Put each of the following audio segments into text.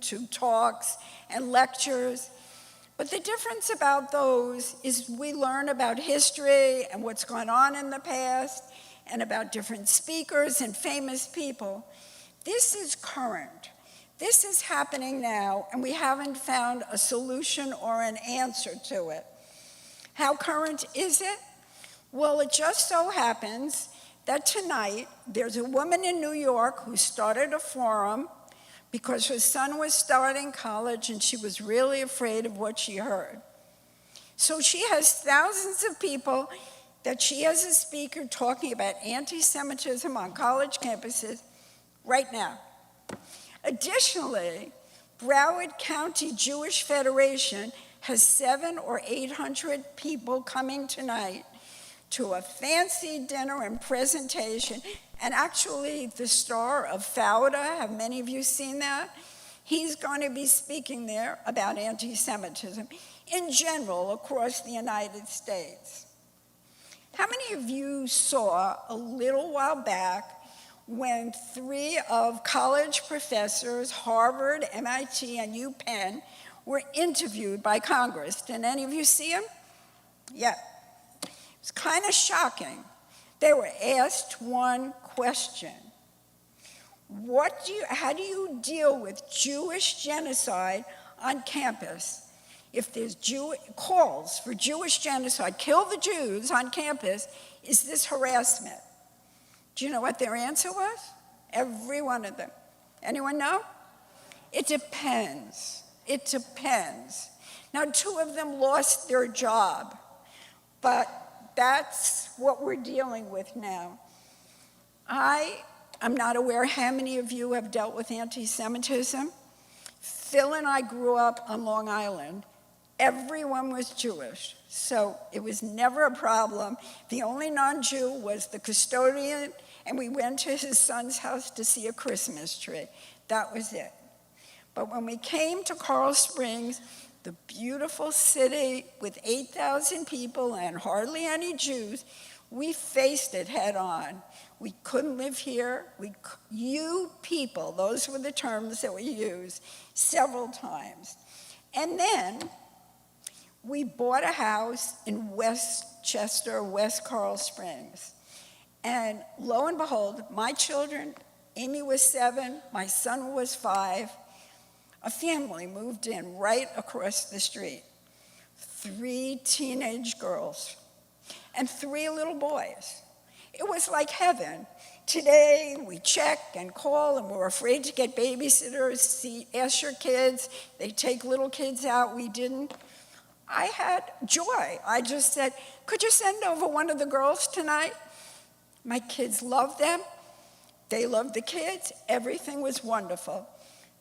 to talks and lectures. But the difference about those is we learn about history and what's gone on in the past and about different speakers and famous people. This is current. This is happening now, and we haven't found a solution or an answer to it. How current is it? Well, it just so happens that tonight there's a woman in New York who started a forum because her son was starting college and she was really afraid of what she heard. So she has thousands of people that she has a speaker talking about anti-Semitism on college campuses right now. Additionally, Broward County Jewish Federation has 700 or 800 people coming tonight to a fancy dinner and presentation. And actually, the star of Fauda, have many of you seen that? He's going to be speaking there about anti-Semitism in general across the United States. How many of you saw a little while back when 3 of college professors, Harvard, MIT, and UPenn, were interviewed by Congress? Did any of you see them? Yeah. It was kind of shocking. They were asked one question. How do you deal with Jewish genocide on campus? If there's calls for Jewish genocide, kill the Jews on campus, is this harassment? Do you know what their answer was? Every one of them. Anyone know? It depends. It depends. Now, 2 of them lost their job, but that's what we're dealing with now. I'm not aware how many of you have dealt with anti-Semitism. Phil and I grew up on Long Island. Everyone was Jewish, so it was never a problem. The only non-Jew was the custodian, and we went to his son's house to see a Christmas tree. That was it. But when we came to Coral Springs, the beautiful city with 8,000 people and hardly any Jews, we faced it head on. We couldn't live here. You people, those were the terms that we used several times. And then we bought a house in Westchester, West Coral Springs. And lo and behold, my children, Amy was 7, my son was 5, a family moved in right across the street. 3 teenage girls and 3 little boys. It was like heaven. Today, we check and call, and we're afraid to get babysitters. Ask your kids. They take little kids out. We didn't. I had joy. I just said, could you send over one of the girls tonight? My kids loved them. They loved the kids. Everything was wonderful.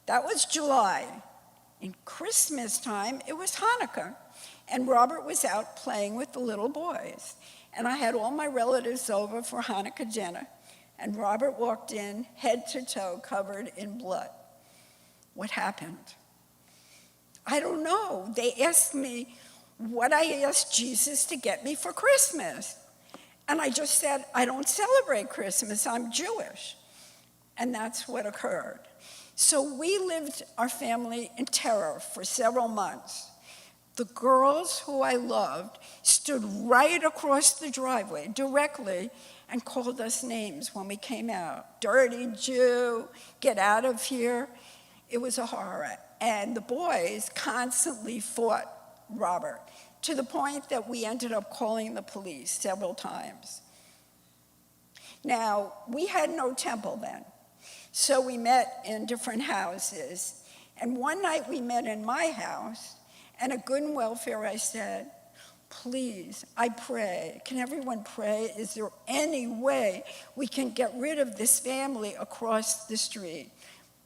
That was July. In Christmas time, it was Hanukkah. And Robert was out playing with the little boys. And I had all my relatives over for Hanukkah dinner. And Robert walked in, head to toe, covered in blood. What happened? I don't know. They asked me what I asked Jesus to get me for Christmas. And I just said, I don't celebrate Christmas, I'm Jewish. And that's what occurred. So we lived our family in terror for several months. The girls who I loved stood right across the driveway directly and called us names when we came out. Dirty Jew, get out of here. It was a horror. And the boys constantly fought Robert to the point that we ended up calling the police several times. Now, we had no temple then, so we met in different houses. And one night we met in my house, and at Good and Welfare I said, please, I pray, can everyone pray? Is there any way we can get rid of this family across the street?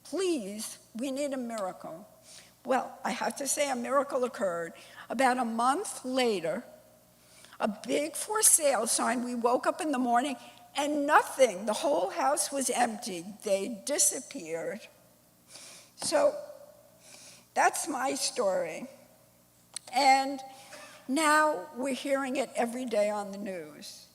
Please, we need a miracle. Well, I have to say a miracle occurred. About a month later, a big for sale sign, we woke up in the morning and nothing, the whole house was empty. They disappeared. So that's my story. And now we're hearing it every day on the news.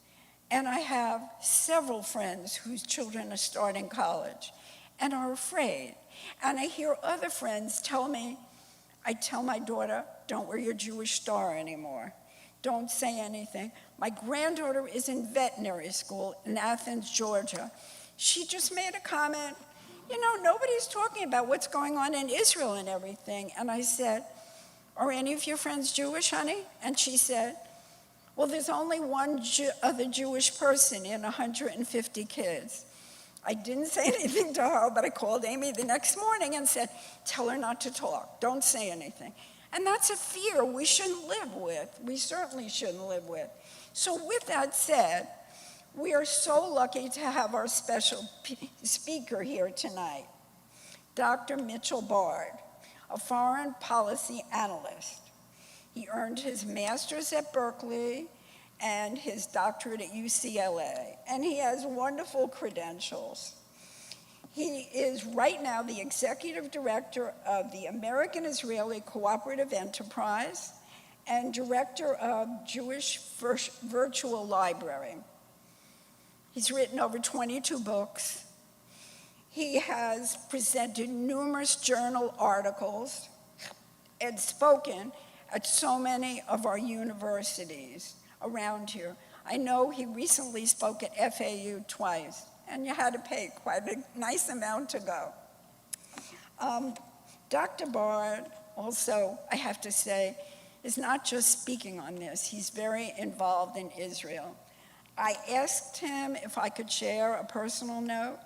And I have several friends whose children are starting college and are afraid. And I hear other friends tell me, I tell my daughter, don't wear your Jewish star anymore. Don't say anything. My granddaughter is in veterinary school in Athens, Georgia. She just made a comment, nobody's talking about what's going on in Israel and everything. And I said, are any of your friends Jewish, honey? And she said, well, there's only one other Jewish person in 150 kids. I didn't say anything to her, but I called Amy the next morning and said, tell her not to talk. Don't say anything. And that's a fear we shouldn't live with. We certainly shouldn't live with. So with that said, we are so lucky to have our special speaker here tonight, Dr. Mitchell Bard, a foreign policy analyst. He earned his master's at Berkeley and his doctorate at UCLA, and he has wonderful credentials. He is right now the executive director of the American-Israeli Cooperative Enterprise and director of Jewish Virtual Library. He's written over 22 books. He has presented numerous journal articles and spoken at so many of our universities around here. I know he recently spoke at FAU twice, and you had to pay quite a nice amount to go. Dr. Bard also, I have to say, is not just speaking on this. He's very involved in Israel. I asked him if I could share a personal note.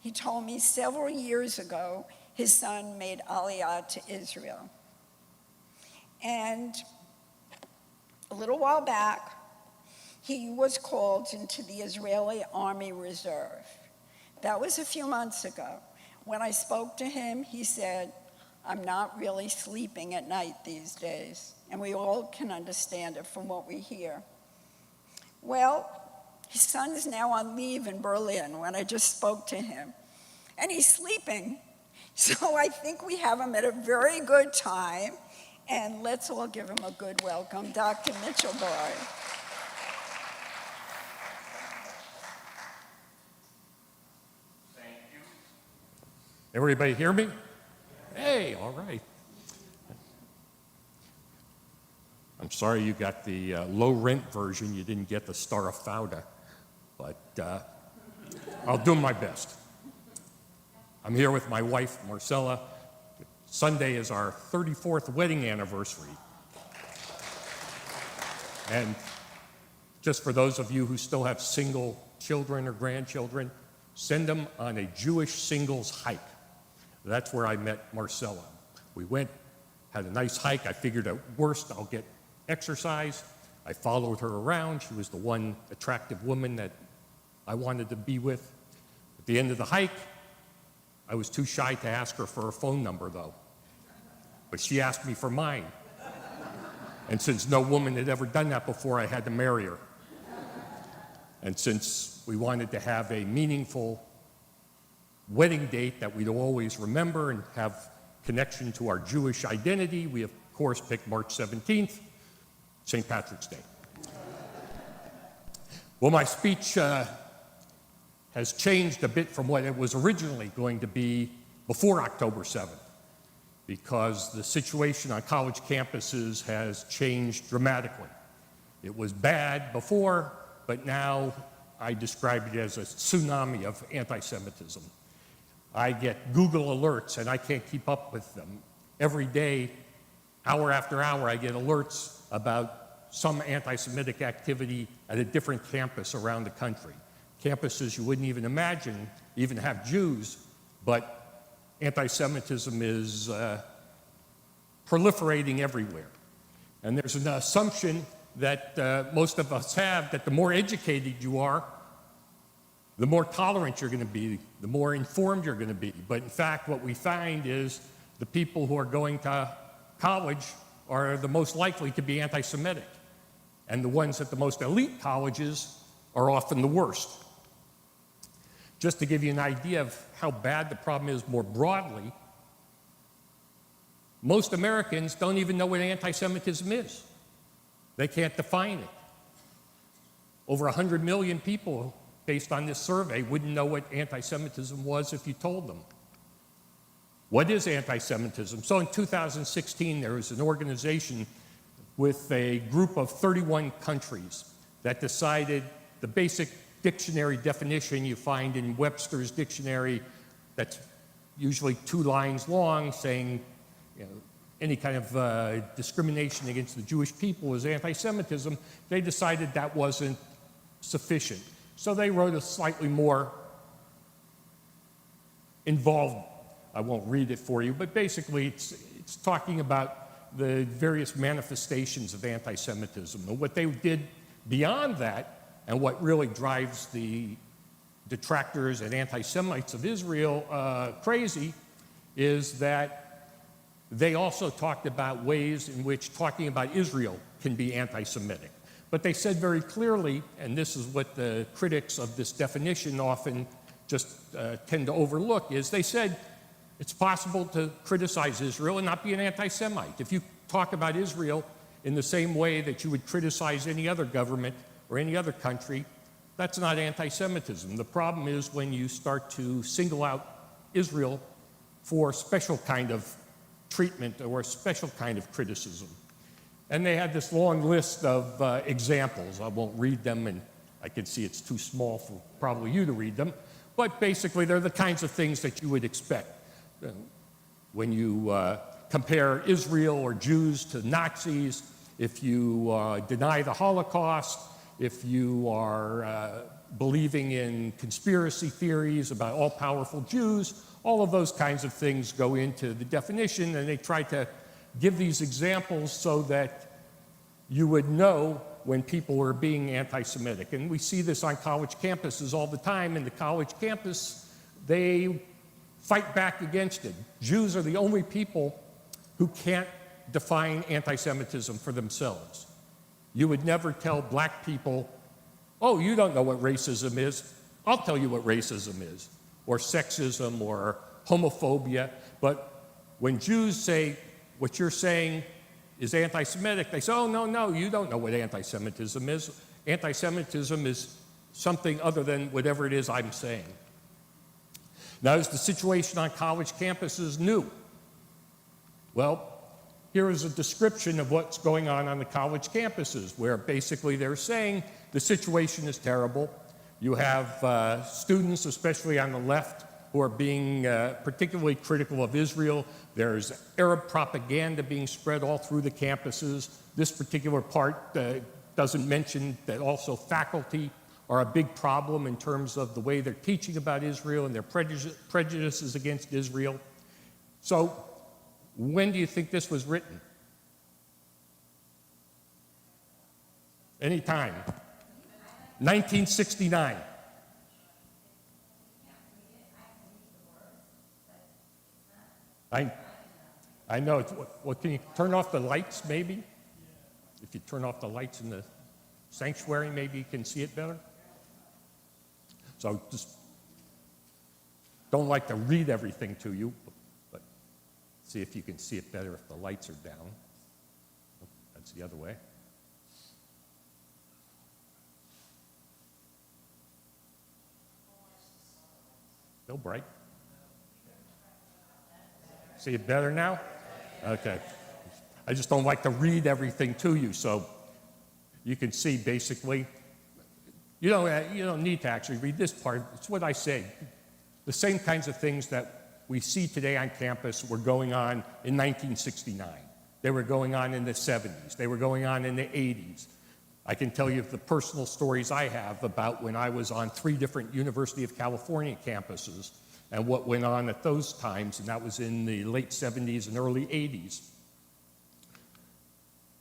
He told me several years ago his son made Aliyah to Israel. And a little while back, he was called into the Israeli Army Reserve. That was a few months ago. When I spoke to him, he said, I'm not really sleeping at night these days. And we all can understand it from what we hear. Well, his son is now on leave in Berlin when I just spoke to him. And he's sleeping. So I think we have him at a very good time. And let's all give him a good welcome, Dr. Mitchell Bard. Thank you. Everybody hear me? Hey, all right. I'm sorry you got the low rent version. You didn't get the Star of Fauda, but I'll do my best. I'm here with my wife, Marcella. Sunday is our 34th wedding anniversary. And just for those of you who still have single children or grandchildren, send them on a Jewish singles hike. That's where I met Marcella. We went, had a nice hike. I figured at worst I'll get exercise. I followed her around. She was the one attractive woman that I wanted to be with. At the end of the hike, I was too shy to ask her for her phone number, though. But she asked me for mine. And since no woman had ever done that before, I had to marry her. And since we wanted to have a meaningful wedding date that we'd always remember and have connection to our Jewish identity, we of course picked March 17th, St. Patrick's Day. Well, my speech has changed a bit from what it was originally going to be before October 7th, because the situation on college campuses has changed dramatically. It was bad before, but now I describe it as a tsunami of anti-Semitism. I get Google alerts, and I can't keep up with them. Every day, hour after hour, I get alerts about some anti-Semitic activity at a different campus around the country. Campuses you wouldn't even imagine even have Jews, but anti-Semitism is proliferating everywhere. And there's an assumption that most of us have that the more educated you are, the more tolerant you're going to be, the more informed you're going to be. But in fact, what we find is the people who are going to college are the most likely to be anti-Semitic. And the ones at the most elite colleges are often the worst. Just to give you an idea of how bad the problem is more broadly, most Americans don't even know what anti-Semitism is. They can't define it. Over 100 million people, based on this survey, wouldn't know what anti-Semitism was if you told them. What is anti-Semitism? So in 2016, there was an organization with a group of 31 countries that decided the basic dictionary definition you find in Webster's dictionary that's usually 2 lines long saying any kind of discrimination against the Jewish people is anti-Semitism. They decided that wasn't sufficient. So they wrote a slightly more involved, I won't read it for you, but basically it's talking about the various manifestations of anti-Semitism. And what they did beyond that, and what really drives the detractors and anti-Semites of Israel crazy, is that they also talked about ways in which talking about Israel can be anti-Semitic. But they said very clearly, and this is what the critics of this definition often just tend to overlook, is they said it's possible to criticize Israel and not be an anti-Semite. If you talk about Israel in the same way that you would criticize any other government or any other country, that's not anti-Semitism. The problem is when you start to single out Israel for a special kind of treatment or a special kind of criticism. And they had this long list of examples. I won't read them, and I can see it's too small for probably you to read them. But basically, they're the kinds of things that you would expect when you compare Israel or Jews to Nazis, if you deny the Holocaust, if you are believing in conspiracy theories about all-powerful Jews. All of those kinds of things go into the definition, and they try to give these examples so that you would know when people are being anti-Semitic. And we see this on college campuses all the time. In the college campus, they fight back against it. Jews are the only people who can't define anti-Semitism for themselves. You would never tell black people, oh, you don't know what racism is. I'll tell you what racism is, or sexism, or homophobia. But when Jews say what you're saying is anti-Semitic, they say, oh, no, you don't know what anti-Semitism is. Anti-Semitism is something other than whatever it is I'm saying. Now, is the situation on college campuses new? Well, here is a description of what's going on the college campuses, where basically they're saying the situation is terrible. You have students, especially on the left, who are being particularly critical of Israel. There's Arab propaganda being spread all through the campuses. This particular part doesn't mention that also faculty are a big problem in terms of the way they're teaching about Israel and their prejudices against Israel. So, when do you think this was written? Anytime. 1969. I know. Well, can you turn off the lights, maybe? If you turn off the lights in the sanctuary, maybe you can see it better. So just don't like to read everything to you, but see if you can see it better if the lights are down. Oh, that's the other way. Still bright. See it better now? Okay. I just don't like to read everything to you, so you can see basically. You don't need to actually read this part. It's what I say. The same kinds of things that we see today on campus were going on in 1969. They were going on in the 70s. They were going on in the 80s. I can tell you the personal stories I have about when I was on 3 different University of California campuses and what went on at those times, and that was in the late 70s and early 80s.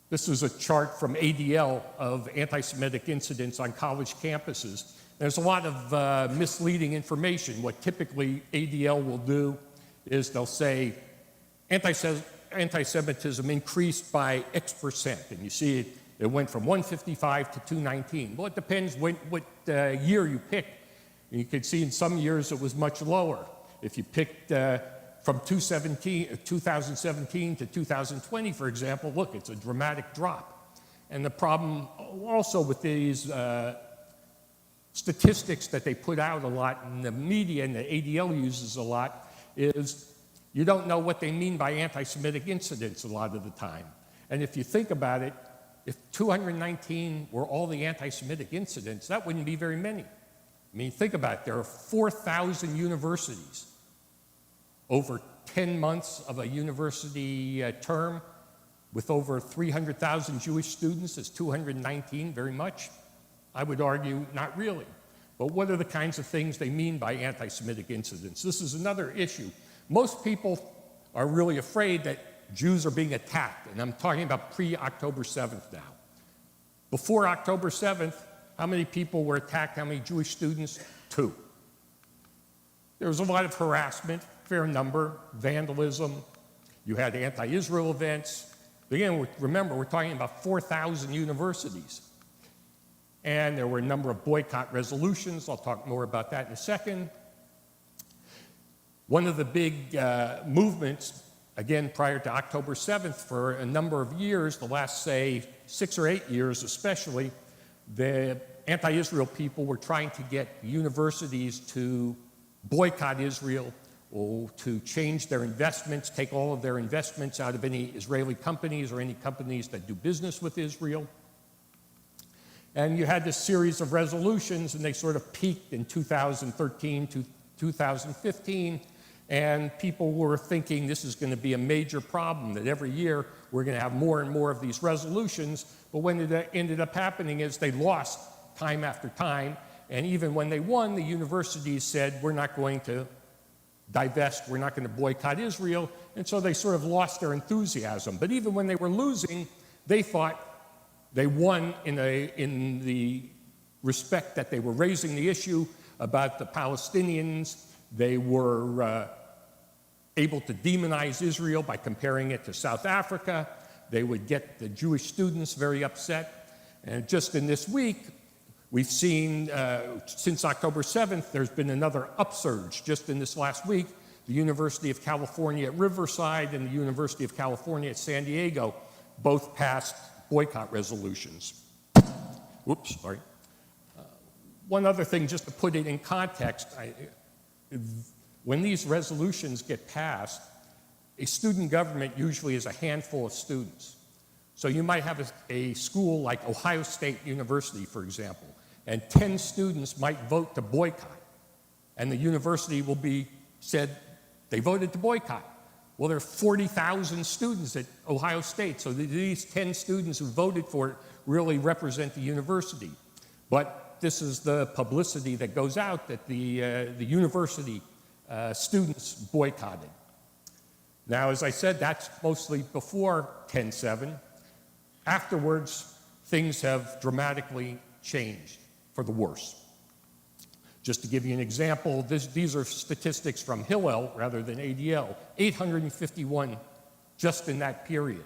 This is a chart from ADL of anti-Semitic incidents on college campuses. There's a lot of misleading information. What typically ADL will do is they'll say anti-Semitism increased by X percent, and you see it went from 155 to 219. Well, it depends what year you pick. And you can see in some years it was much lower. If you picked from 2017 to 2020, for example, look, it's a dramatic drop. And the problem also with these statistics that they put out a lot in the media and the ADL uses a lot is You don't know what they mean by anti-Semitic incidents a lot of the time. And if you think about it, if 219 were all the anti-Semitic incidents, that wouldn't be very many. I mean, think about it. There are 4,000 universities. Over 10 months of a university term with over 300,000 Jewish students is 219 very much? I would argue not really. But what are the kinds of things they mean by anti-Semitic incidents? This is another issue. Most people are really afraid that Jews are being attacked, and I'm talking about pre-October 7th now. Before October 7th, how many people were attacked? How many Jewish students? 2. There was a lot of harassment, fair number, vandalism. You had anti-Israel events. Again, remember, we're talking about 4,000 universities. And there were a number of boycott resolutions. I'll talk more about that in a second. One of the big movements, again, prior to October 7th, for a number of years, the last, say, 6 or 8 years especially, the anti-Israel people were trying to get universities to boycott Israel or to change their investments, take all of their investments out of any Israeli companies or any companies that do business with Israel. And you had this series of resolutions, and they sort of peaked in 2013 to 2015, and people were thinking this is going to be a major problem, that every year we're going to have more and more of these resolutions. But when it ended up happening is they lost time after time, and even when they won, the universities said, we're not going to divest, we're not going to boycott Israel, and so they sort of lost their enthusiasm. But even when they were losing, they thought they won in the respect that they were raising the issue about the Palestinians. They were able to demonize Israel by comparing it to South Africa. They would get the Jewish students very upset. And just in this week, we've seen, since October 7th, there's been another upsurge. Just in this last week, the University of California at Riverside and the University of California at San Diego both passed boycott resolutions. Whoops, sorry. One other thing, just to put it in context, when these resolutions get passed, a student government usually is a handful of students. So you might have a school like Ohio State University, for example, and 10 students might vote to boycott, and the university will be said they voted to boycott. Well, there are 40,000 students at Ohio State, so these 10 students who voted for it really represent the university. But this is the publicity that goes out that the university students boycotted. Now, as I said, that's mostly before 10/7. Afterwards, things have dramatically changed for the worse. Just to give you an example, these are statistics from Hillel rather than ADL. 851 just in that period.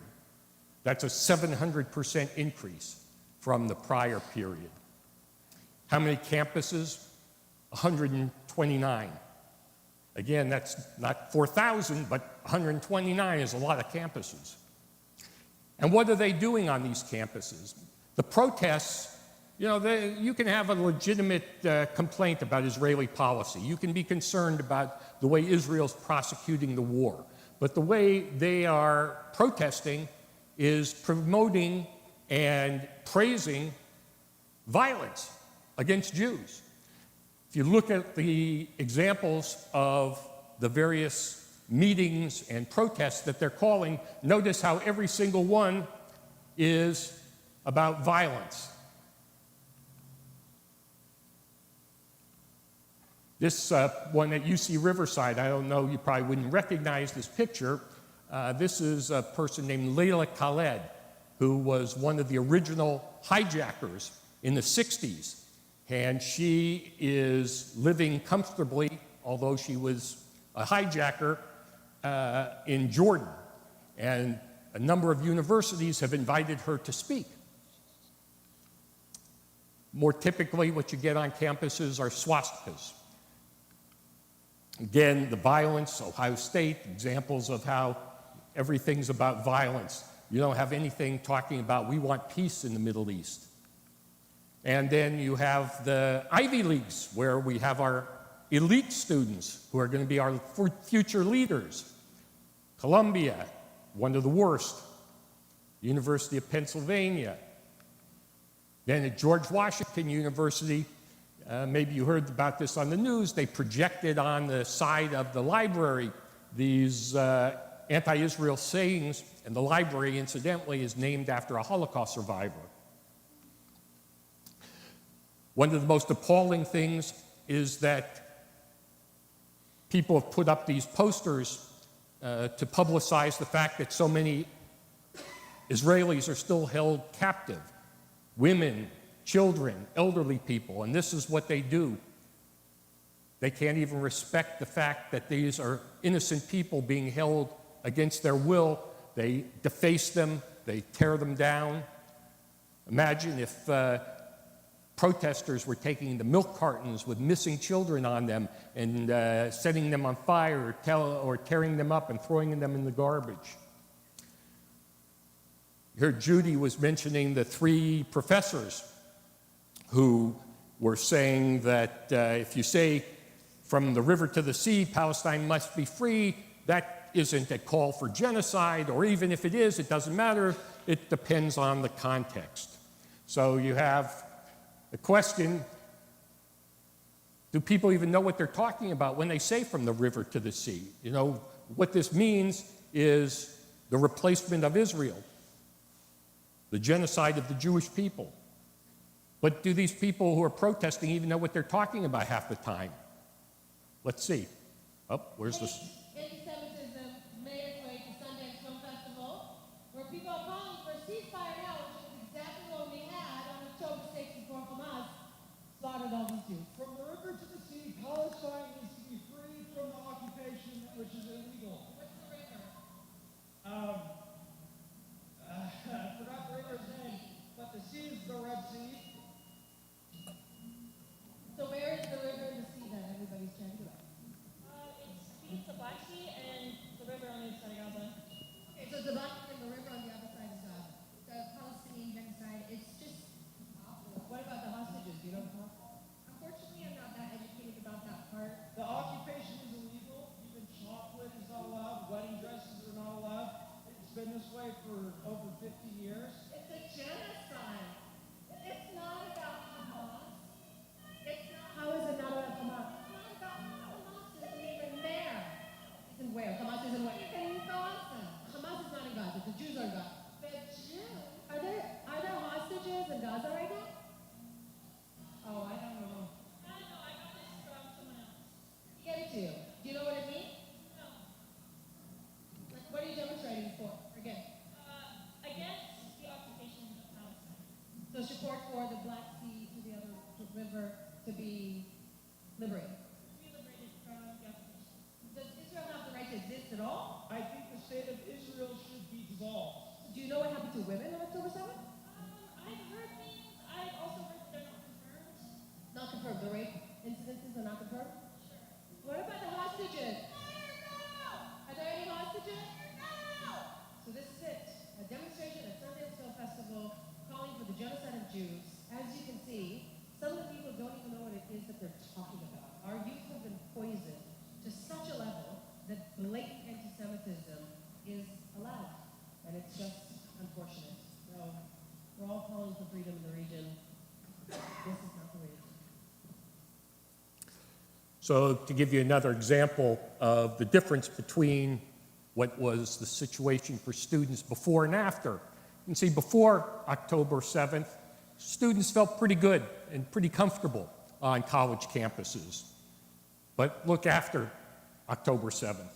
That's a 700% increase from the prior period. How many campuses? 129. Again, that's not 4,000, but 129 is a lot of campuses. And what are they doing on these campuses? The protests, you know, you can have a legitimate complaint about Israeli policy. You can be concerned about the way Israel's prosecuting the war. But the way they are protesting is promoting and praising violence against Jews. If you look at the examples of the various meetings and protests that they're calling, notice how every single one is about violence. This one at UC Riverside, I don't know, you probably wouldn't recognize this picture. This is a person named Leila Khaled, who was one of the original hijackers in the 60s. And she is living comfortably, although she was a hijacker, in Jordan. And a number of universities have invited her to speak. More typically, what you get on campuses are swastikas. Again, the violence, Ohio State, examples of how everything's about violence. You don't have anything talking about we want peace in the Middle East. And then you have the Ivy Leagues, where we have our elite students who are going to be our future leaders. Columbia, one of the worst. University of Pennsylvania. Then at George Washington University, maybe you heard about this on the news, they projected on the side of the library these anti-Israel sayings, and the library, incidentally, is named after a Holocaust survivor. One of the most appalling things is that people have put up these posters to publicize the fact that so many Israelis are still held captive. Women, children, elderly people, and this is what they do. They can't even respect the fact that these are innocent people being held against their will. They deface them, they tear them down. Imagine if protesters were taking the milk cartons with missing children on them and setting them on fire or tearing them up and throwing them in the garbage. Here Judy was mentioning the 3 professors who were saying that if you say from the river to the sea, Palestine must be free, that isn't a call for genocide, or even if it is, it doesn't matter. It depends on the context. So you have the question, do people even know what they're talking about when they say from the river to the sea? You know, what this means is the replacement of Israel, the genocide of the Jewish people. But do these people who are protesting even know what they're talking about half the time? Let's see. Oh, where's this? Anti-Semitism made its way to Sundance Film Festival, where people are calling for a ceasefire now, which is exactly what we had on October 6th before Hamas slaughtered all these Jews. From the river to the sea, Palestine needs to be free from the occupation, which is illegal. What's the river? I forgot the river's name, but the sea is the Red Sea. So where is the river and the sea that everybody's chanting about? It's the Black Sea and the river on the other side of Gaza. Okay, so the Black Sea and the river on the other side of Gaza. The Palestinian genocide, it's just awful. What about the hostages? Do you know the hostages? Unfortunately, I'm not that educated about that part. The occupation is illegal. Even chocolate is not allowed. Wedding dresses are not allowed. It's been this way for over 50 years. It's a genocide. It's not about Hamas. It's not. How is it not about Hamas? It's not about Hamas. Isn't even there. Isn't where? Hamas isn't where? It's in Gaza. Hamas is not in Gaza. The Jews are in Gaza. The Jews? Are there hostages in Gaza right now? Oh, I don't know. I don't know. I got this from someone else. Get it to you. Do you know what it means? No. Like, what are you demonstrating for? Again. Against the occupation of Palestine. So support for the Black Sea to the other river to be liberated. We liberated from the occupation. Does Israel have the right to exist at all? I think the state of Israel should be dissolved. Do you know what happened to women on October 7th? I've heard things. I've also heard that they're not confirmed. Not confirmed. The rape incidences are not confirmed? Sure. What about the hostages? No! Are there any hostages? No! So this is it. A demonstration at Sundance Film Festival calling for the genocide of Jews. As you can see, some of the people don't even know what it is that they're talking about. Our youth have been poisoned to such a level that blatant anti-Semitism is allowed. And it's just unfortunate. So we're all calling for freedom in the region. This is not the way to do it. So to give you another example of the difference between what was the situation for students before and after. You can see before October 7th, students felt pretty good and pretty comfortable on college campuses. But look after October 7th.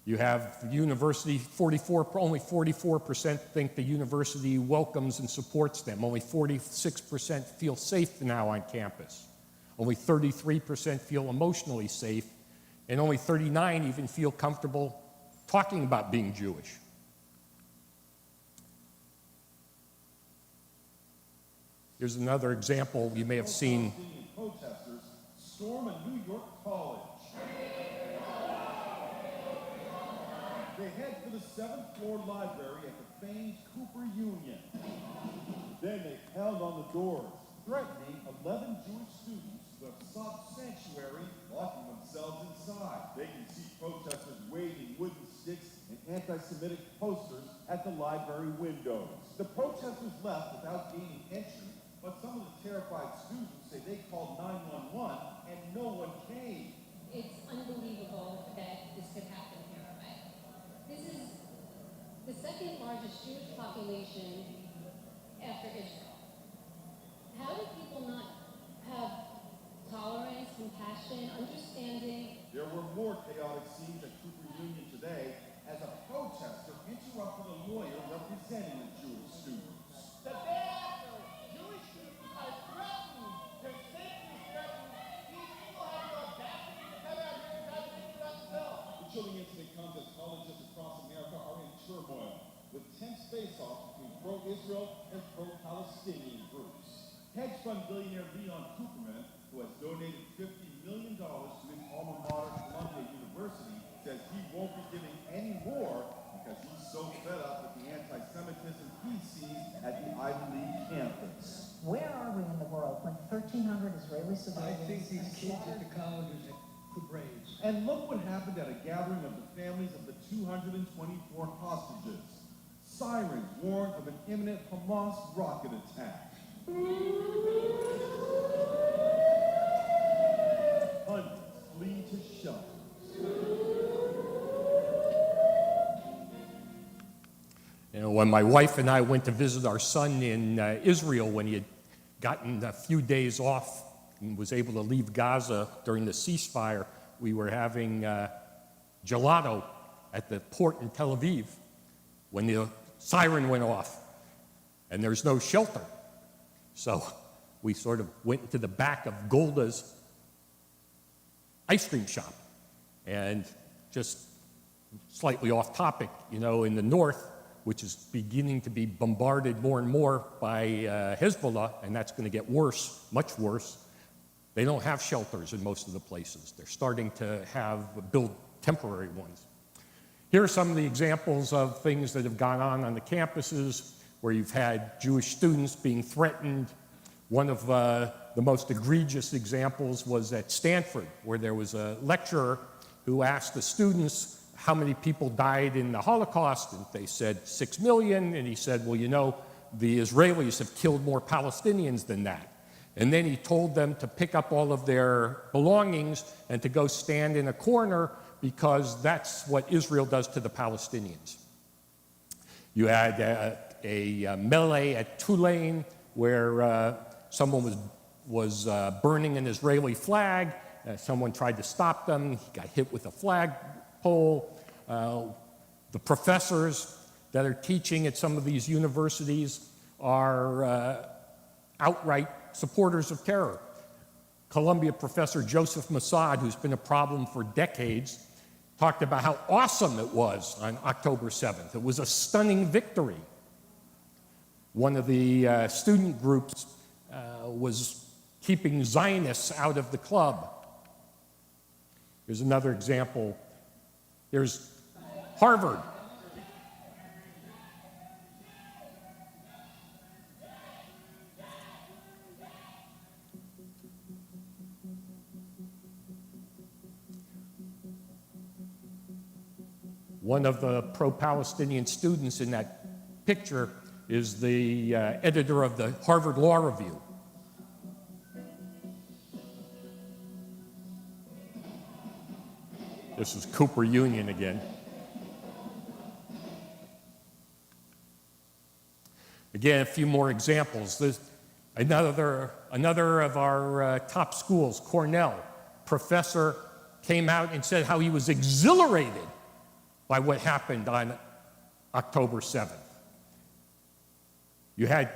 You have the university, only 44% think the university welcomes and supports them. Only 46% feel safe now on campus. Only 33% feel emotionally safe, and only 39% even feel comfortable talking about being Jewish. Here's another example you may have seen. Palestinian protesters storm a New York college. They head for the 7th floor library at the famed Cooper Union. Then they pound on the doors, threatening 11 Jewish students who have sought sanctuary, locking themselves inside. They can see protesters waving wooden sticks and anti-Semitic posters at the library windows. The protesters left without gaining entry, but some of the terrified students say they called 911 and no one came. It's unbelievable that this could happen here, right? This is the second largest Jewish population after Israel. How do people not have tolerance, compassion, understanding? There were more chaotic scenes at Cooper Union today as a protester interrupted a lawyer representing the Jewish students. The day after, Jewish students are threatened, their safety is threatened. These people have the audacity to come out here and try to make us bill. The chilling incident comes as colleges across America are in turmoil, with tense face-offs between pro-Israel and pro-Palestinian groups. Hedge fund billionaire Leon Cooperman, who has donated $50 million to his alma mater, Columbia University, says he won't be giving any more because he's so fed up with the anti-Semitism he sees at the Ivy League campus. Where are we in the world when 1,300 Israeli civilians I think these are kids slaughtered? at the colleges could raise. And look what happened at a gathering of the families of the 224 hostages. Sirens warned of an imminent Hamas rocket attack. Hundreds flee to shelters. You know, when my wife and I went to visit our son in Israel when he had gotten a few days off and was able to leave Gaza during the ceasefire, we were having gelato at the port in Tel Aviv when the siren went off, and there's no shelter. So we sort of went into the back of Golda's ice cream shop. And just slightly off topic, you know, in the north, which is beginning to be bombarded more and more by Hezbollah, and that's going to get worse, much worse, they don't have shelters in most of the places. They're starting to build temporary ones. Here are some of the examples of things that have gone on the campuses where you've had Jewish students being threatened. One of the most egregious examples was at Stanford, where there was a lecturer who asked the students how many people died in the Holocaust, and they said 6 million, and he said, well, you know, the Israelis have killed more Palestinians than that. And then he told them to pick up all of their belongings and to go stand in a corner because that's what Israel does to the Palestinians. You had a melee at Tulane where someone was burning an Israeli flag. Someone tried to stop them. He got hit with a flagpole. The professors that are teaching at some of these universities are outright supporters of terror. Columbia professor Joseph Mossad, who's been a problem for decades, talked about how awesome it was on October 7th. It was a stunning victory. One of the student groups was keeping Zionists out of the club. Here's another example. Here's Harvard. One of the pro-Palestinian students in that picture is the editor of the Harvard Law Review. This is Cooper Union again. Again, a few more examples. Another of our top schools, Cornell, professor came out and said how he was exhilarated by what happened on October 7th. You had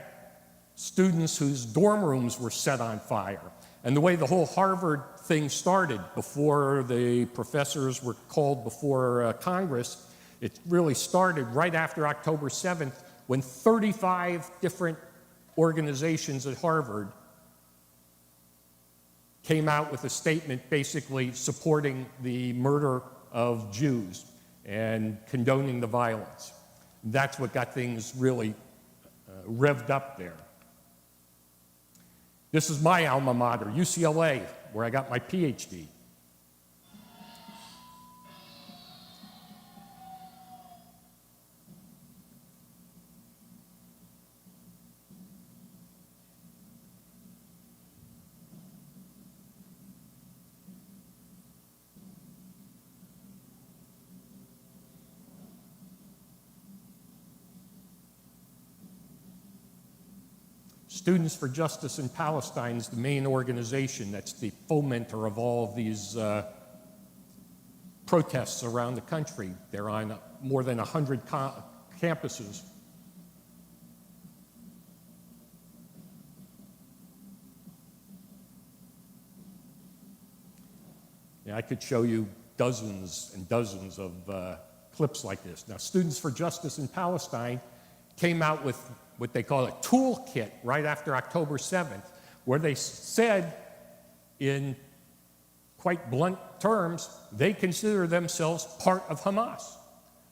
students whose dorm rooms were set on fire. And the way the whole Harvard thing started, before the professors were called before Congress, it really started right after October 7th when 35 different organizations at Harvard came out with a statement basically supporting the murder of Jews and condoning the violence. That's what got things really revved up there. This is my alma mater, UCLA, where I got my PhD. Students for Justice in Palestine is the main organization that's the fomenter of all of these protests around the country. They're on more than 100 campuses. Yeah, I could show you dozens and dozens of clips like this. Now, Students for Justice in Palestine came out with what they call a toolkit right after October 7th, where they said in quite blunt terms, they consider themselves part of Hamas.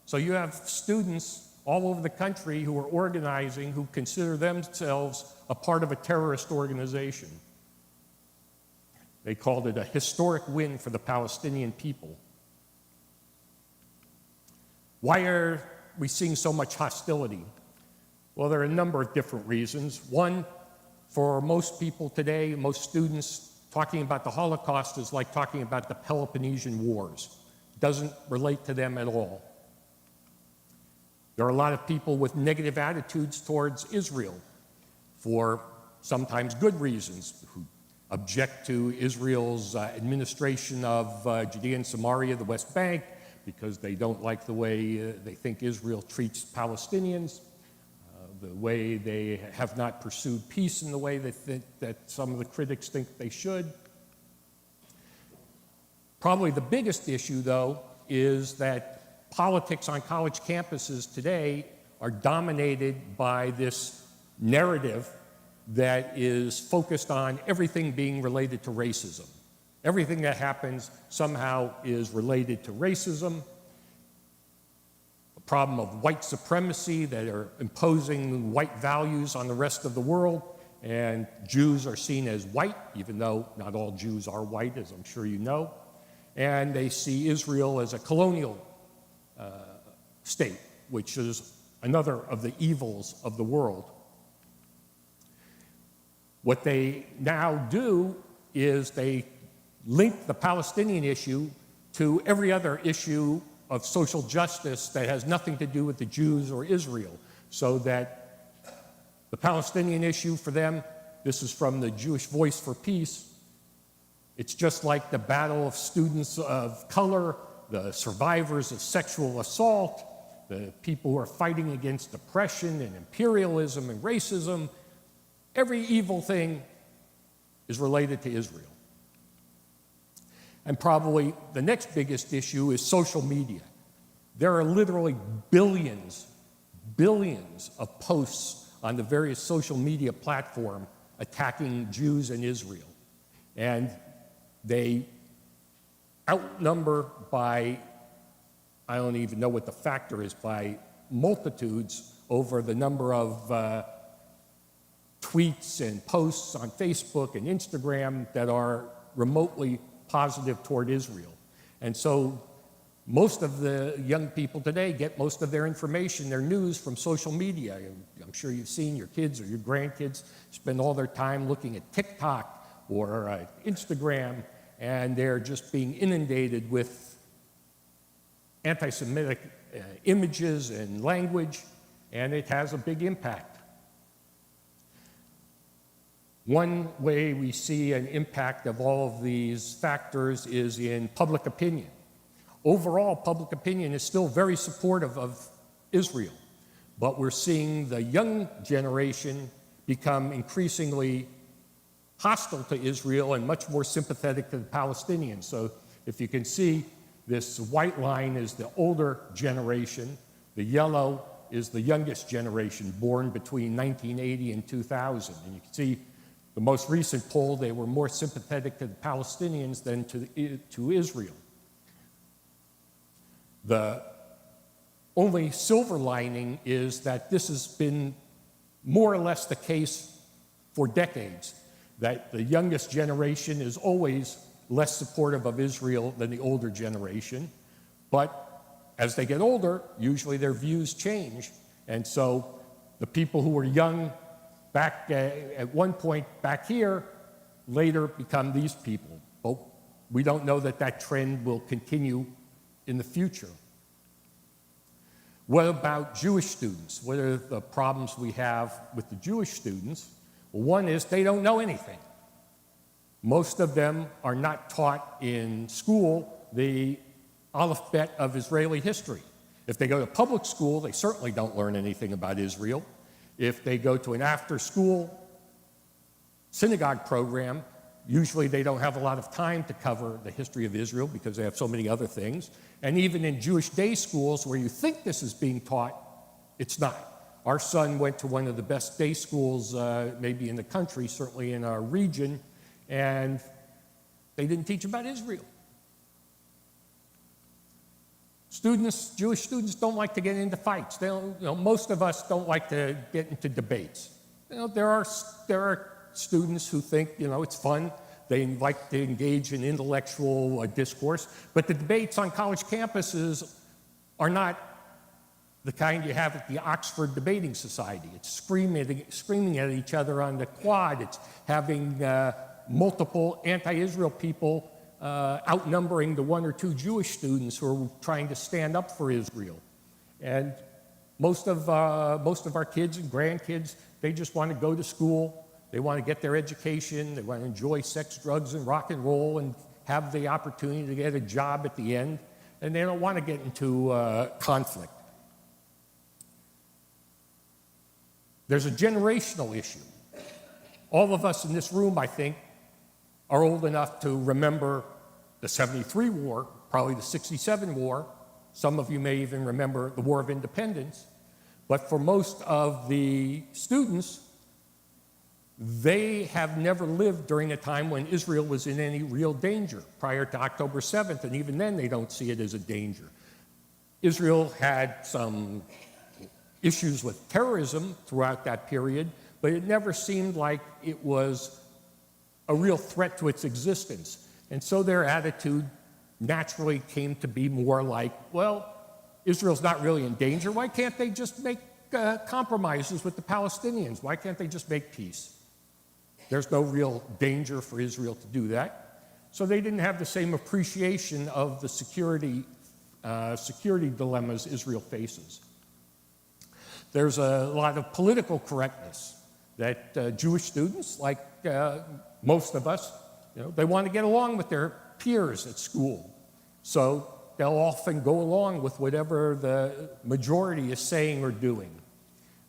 So you have students all over the country who are organizing, who consider themselves a part of a terrorist organization. They called it a historic win for the Palestinian people. Why are we seeing so much hostility? Well, there are a number of different reasons. One, for most people today, most students, talking about the Holocaust is like talking about the Peloponnesian Wars. It doesn't relate to them at all. There are a lot of people with negative attitudes towards Israel for sometimes good reasons, who object to Israel's administration of Judea and Samaria, the West Bank, because they don't like the way they think Israel treats Palestinians, the way they have not pursued peace in the way they think that some of the critics think they should. Probably the biggest issue, though, is that politics on college campuses today are dominated by this narrative that is focused on everything being related to racism. Everything that happens somehow is related to racism, a problem of white supremacy that are imposing white values on the rest of the world, and Jews are seen as white, even though not all Jews are white, as I'm sure you know, and they see Israel as a colonial state, which is another of the evils of the world. What they now do is they link the Palestinian issue to every other issue of social justice that has nothing to do with the Jews or Israel, so that the Palestinian issue for them, this is from the Jewish Voice for Peace, it's just like the battle of students of color, the survivors of sexual assault, the people who are fighting against oppression and imperialism and racism. Every evil thing is related to Israel. And probably the next biggest issue is social media. There are literally billions of posts on the various social media platforms attacking Jews and Israel. And they outnumber by, I don't even know what the factor is, by multitudes over the number of tweets and posts on Facebook and Instagram that are remotely positive toward Israel. And so most of the young people today get most of their information, their news from social media. I'm sure you've seen your kids or your grandkids spend all their time looking at TikTok or Instagram, and they're just being inundated with anti-Semitic images and language, and it has a big impact. One way we see an impact of all of these factors is in public opinion. Overall, public opinion is still very supportive of Israel, but we're seeing the young generation become increasingly hostile to Israel and much more sympathetic to the Palestinians. So if you can see, this white line is the older generation, the yellow is the youngest generation, born between 1980 and 2000. And you can see the most recent poll, they were more sympathetic to the Palestinians than to Israel. The only silver lining is that this has been more or less the case for decades, that the youngest generation is always less supportive of Israel than the older generation. But as they get older, usually their views change. And so the people who were young back at one point back here later become these people. But we don't know that that trend will continue in the future. What about Jewish students? What are the problems we have with the Jewish students? One is they don't know anything. Most of them are not taught in school the alphabet of Israeli history. If they go to public school, they certainly don't learn anything about Israel. If they go to an after-school synagogue program, usually they don't have a lot of time to cover the history of Israel because they have so many other things. And even in Jewish day schools where you think this is being taught, it's not. Our son went to one of the best day schools maybe in the country, certainly in our region, and they didn't teach about Israel. Students, Jewish students don't like to get into fights. They don't, most of us don't like to get into debates. There are students who think, it's fun. They like to engage in intellectual discourse. But the debates on college campuses are not the kind you have at the Oxford Debating Society. It's screaming at each other on the quad. It's having multiple anti-Israel people outnumbering the one or two Jewish students who are trying to stand up for Israel. And most of our kids and grandkids, they just want to go to school. They want to get their education. They want to enjoy sex, drugs, and rock and roll and have the opportunity to get a job at the end. And they don't want to get into conflict. There's a generational issue. All of us in this room, I think, are old enough to remember the 73 war, probably the 67 war. Some of you may even remember the War of Independence. But for most of the students, they have never lived during a time when Israel was in any real danger prior to October 7th, and even then they don't see it as a danger. Israel had some issues with terrorism throughout that period, but it never seemed like it was a real threat to its existence. And so their attitude naturally came to be more like, well, Israel's not really in danger. Why can't they just make compromises with the Palestinians? Why can't they just make peace? There's no real danger for Israel to do that. So they didn't have the same appreciation of the security dilemmas Israel faces. There's a lot of political correctness that Jewish students, like most of us, they want to get along with their peers at school. So they'll often go along with whatever the majority is saying or doing.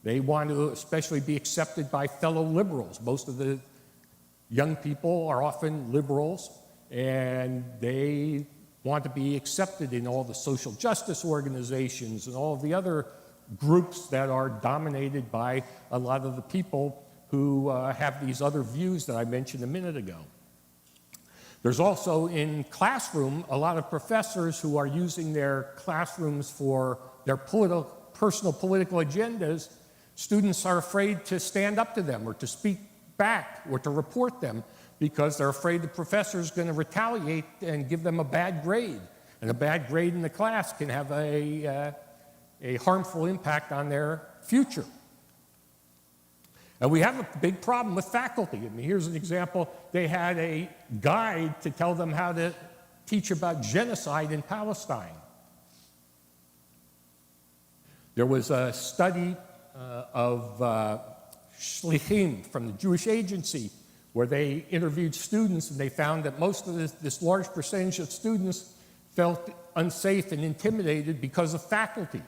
They want to especially be accepted by fellow liberals. Most of the young people are often liberals, and they want to be accepted in all the social justice organizations and all of the other groups that are dominated by a lot of the people who have these other views that I mentioned a minute ago. There's also in classroom a lot of professors who are using their classrooms for their personal political agendas. Students are afraid to stand up to them or to speak back or to report them because they're afraid the professor is going to retaliate and give them a bad grade. And a bad grade in the class can have a harmful impact on their future. And we have a big problem with faculty. I mean, here's an example. They had a guide to tell them how to teach about genocide in Palestine. There was a study of shlichim from the Jewish Agency where they interviewed students, and they found that most of this large percentage of students felt unsafe and intimidated because of faculty.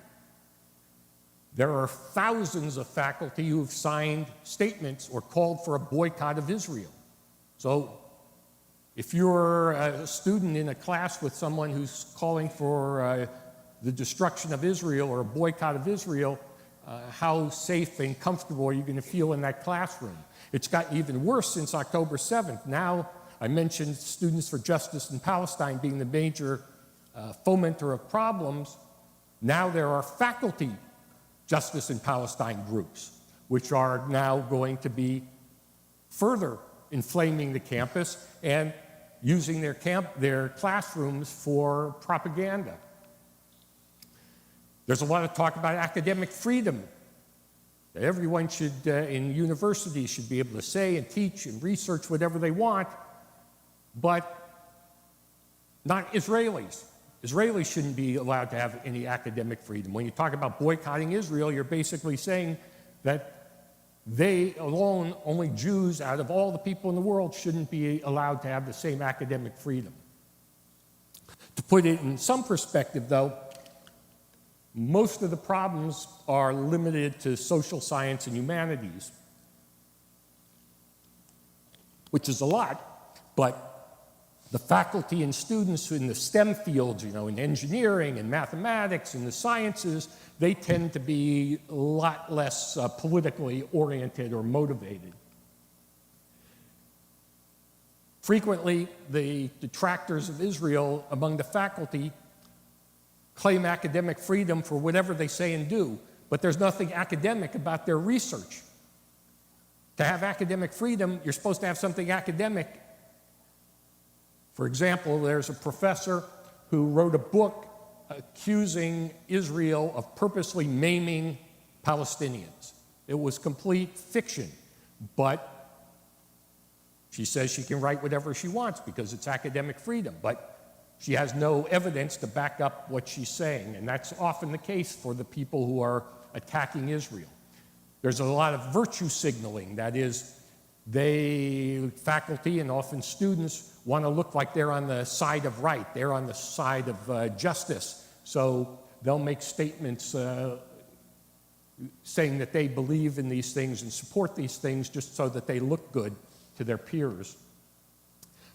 There are thousands of faculty who have signed statements or called for a boycott of Israel. So if you're a student in a class with someone who's calling for the destruction of Israel or a boycott of Israel, how safe and comfortable are you going to feel in that classroom? It's gotten even worse since October 7th. Now, I mentioned Students for Justice in Palestine being the major fomenter of problems. Now there are faculty Justice in Palestine groups, which are now going to be further inflaming the campus and using their classrooms for propaganda. There's a lot of talk about academic freedom. Everyone should, in universities, should be able to say and teach and research whatever they want, but not Israelis. Israelis shouldn't be allowed to have any academic freedom. When you talk about boycotting Israel, you're basically saying that they alone, only Jews out of all the people in the world, shouldn't be allowed to have the same academic freedom. To put it in some perspective, though, most of the problems are limited to social science and humanities, which is a lot, but the faculty and students in the STEM fields, in engineering and mathematics and the sciences, they tend to be a lot less politically oriented or motivated. Frequently, the detractors of Israel among the faculty claim academic freedom for whatever they say and do, but there's nothing academic about their research. To have academic freedom, you're supposed to have something academic. For example, there's a professor who wrote a book accusing Israel of purposely maiming Palestinians. It was complete fiction, but she says she can write whatever she wants because it's academic freedom, but she has no evidence to back up what she's saying, and that's often the case for the people who are attacking Israel. There's a lot of virtue signaling. That is, faculty and often students want to look like they're on the side of right, they're on the side of justice. So they'll make statements saying that they believe in these things and support these things just so that they look good to their peers.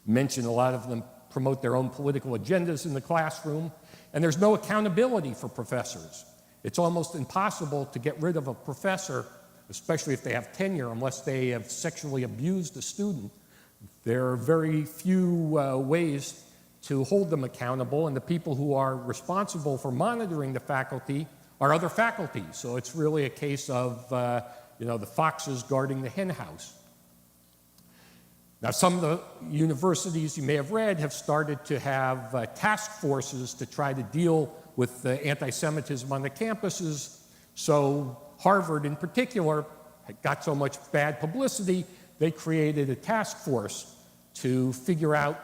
Mention a lot of them promote their own political agendas in the classroom, and there's no accountability for professors. It's almost impossible to get rid of a professor, especially if they have tenure, unless they have sexually abused a student. There are very few ways to hold them accountable, and the people who are responsible for monitoring the faculty are other faculty. So it's really a case of the foxes guarding the hen house. Now, some of the universities you may have read have started to have task forces to try to deal with anti-Semitism on the campuses. So Harvard, in particular, got so much bad publicity, they created a task force to figure out,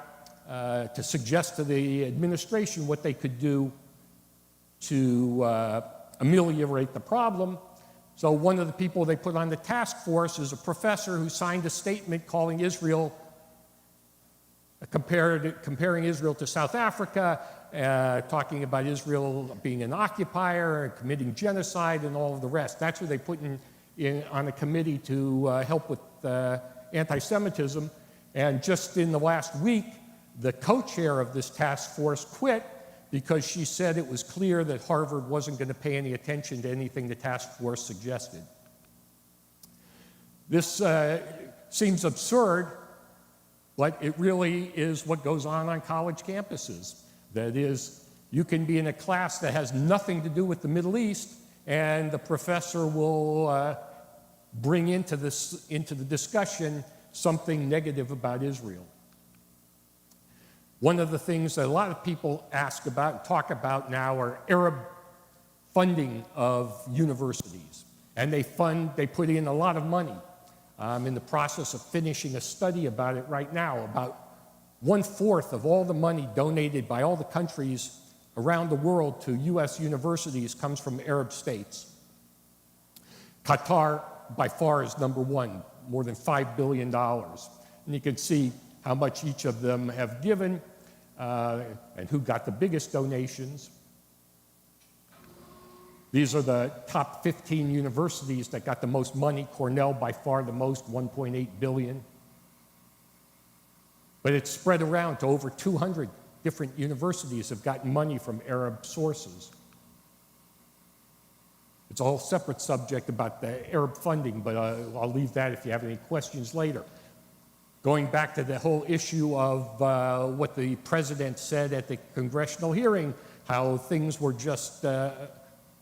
to suggest to the administration what they could do to ameliorate the problem. So one of the people they put on the task force is a professor who signed a statement calling Israel, comparing Israel to South Africa, talking about Israel being an occupier and committing genocide and all of the rest. That's who they put on a committee to help with anti-Semitism. And just in the last week, the co-chair of this task force quit because she said it was clear that Harvard wasn't going to pay any attention to anything the task force suggested. This seems absurd, but it really is what goes on college campuses. That is, you can be in a class that has nothing to do with the Middle East, and the professor will bring into the discussion something negative about Israel. One of the things that a lot of people ask about and talk about now are Arab funding of universities. And they put in a lot of money. I'm in the process of finishing a study about it right now. About 1/4 of all the money donated by all the countries around the world to U.S. universities comes from Arab states. Qatar, by far, is number one, more than $5 billion. And you can see how much each of them have given and who got the biggest donations. These are the top 15 universities that got the most money. Cornell, by far the most, $1.8 billion. But it's spread around to over 200 different universities have gotten money from Arab sources. It's a whole separate subject about the Arab funding, but I'll leave that if you have any questions later. Going back to the whole issue of what the president said at the congressional hearing, how things were just a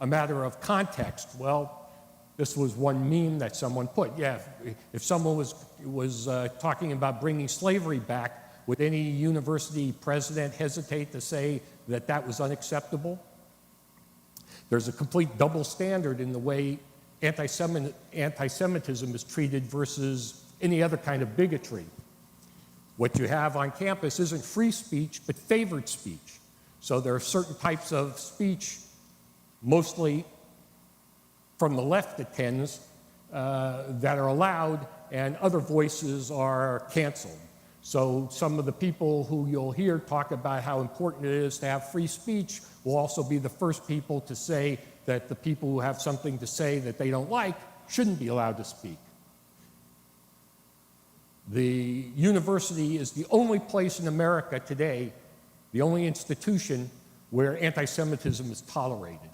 matter of context. Well, this was one meme that someone put. Yeah, if someone was talking about bringing slavery back, would any university president hesitate to say that that was unacceptable? There's a complete double standard in the way anti-Semitism is treated versus any other kind of bigotry. What you have on campus isn't free speech, but favored speech. So there are certain types of speech, mostly from the left it tends, that are allowed, and other voices are canceled. So some of the people who you'll hear talk about how important it is to have free speech will also be the first people to say that the people who have something to say that they don't like shouldn't be allowed to speak. The university is the only place in America today, the only institution where anti-Semitism is tolerated.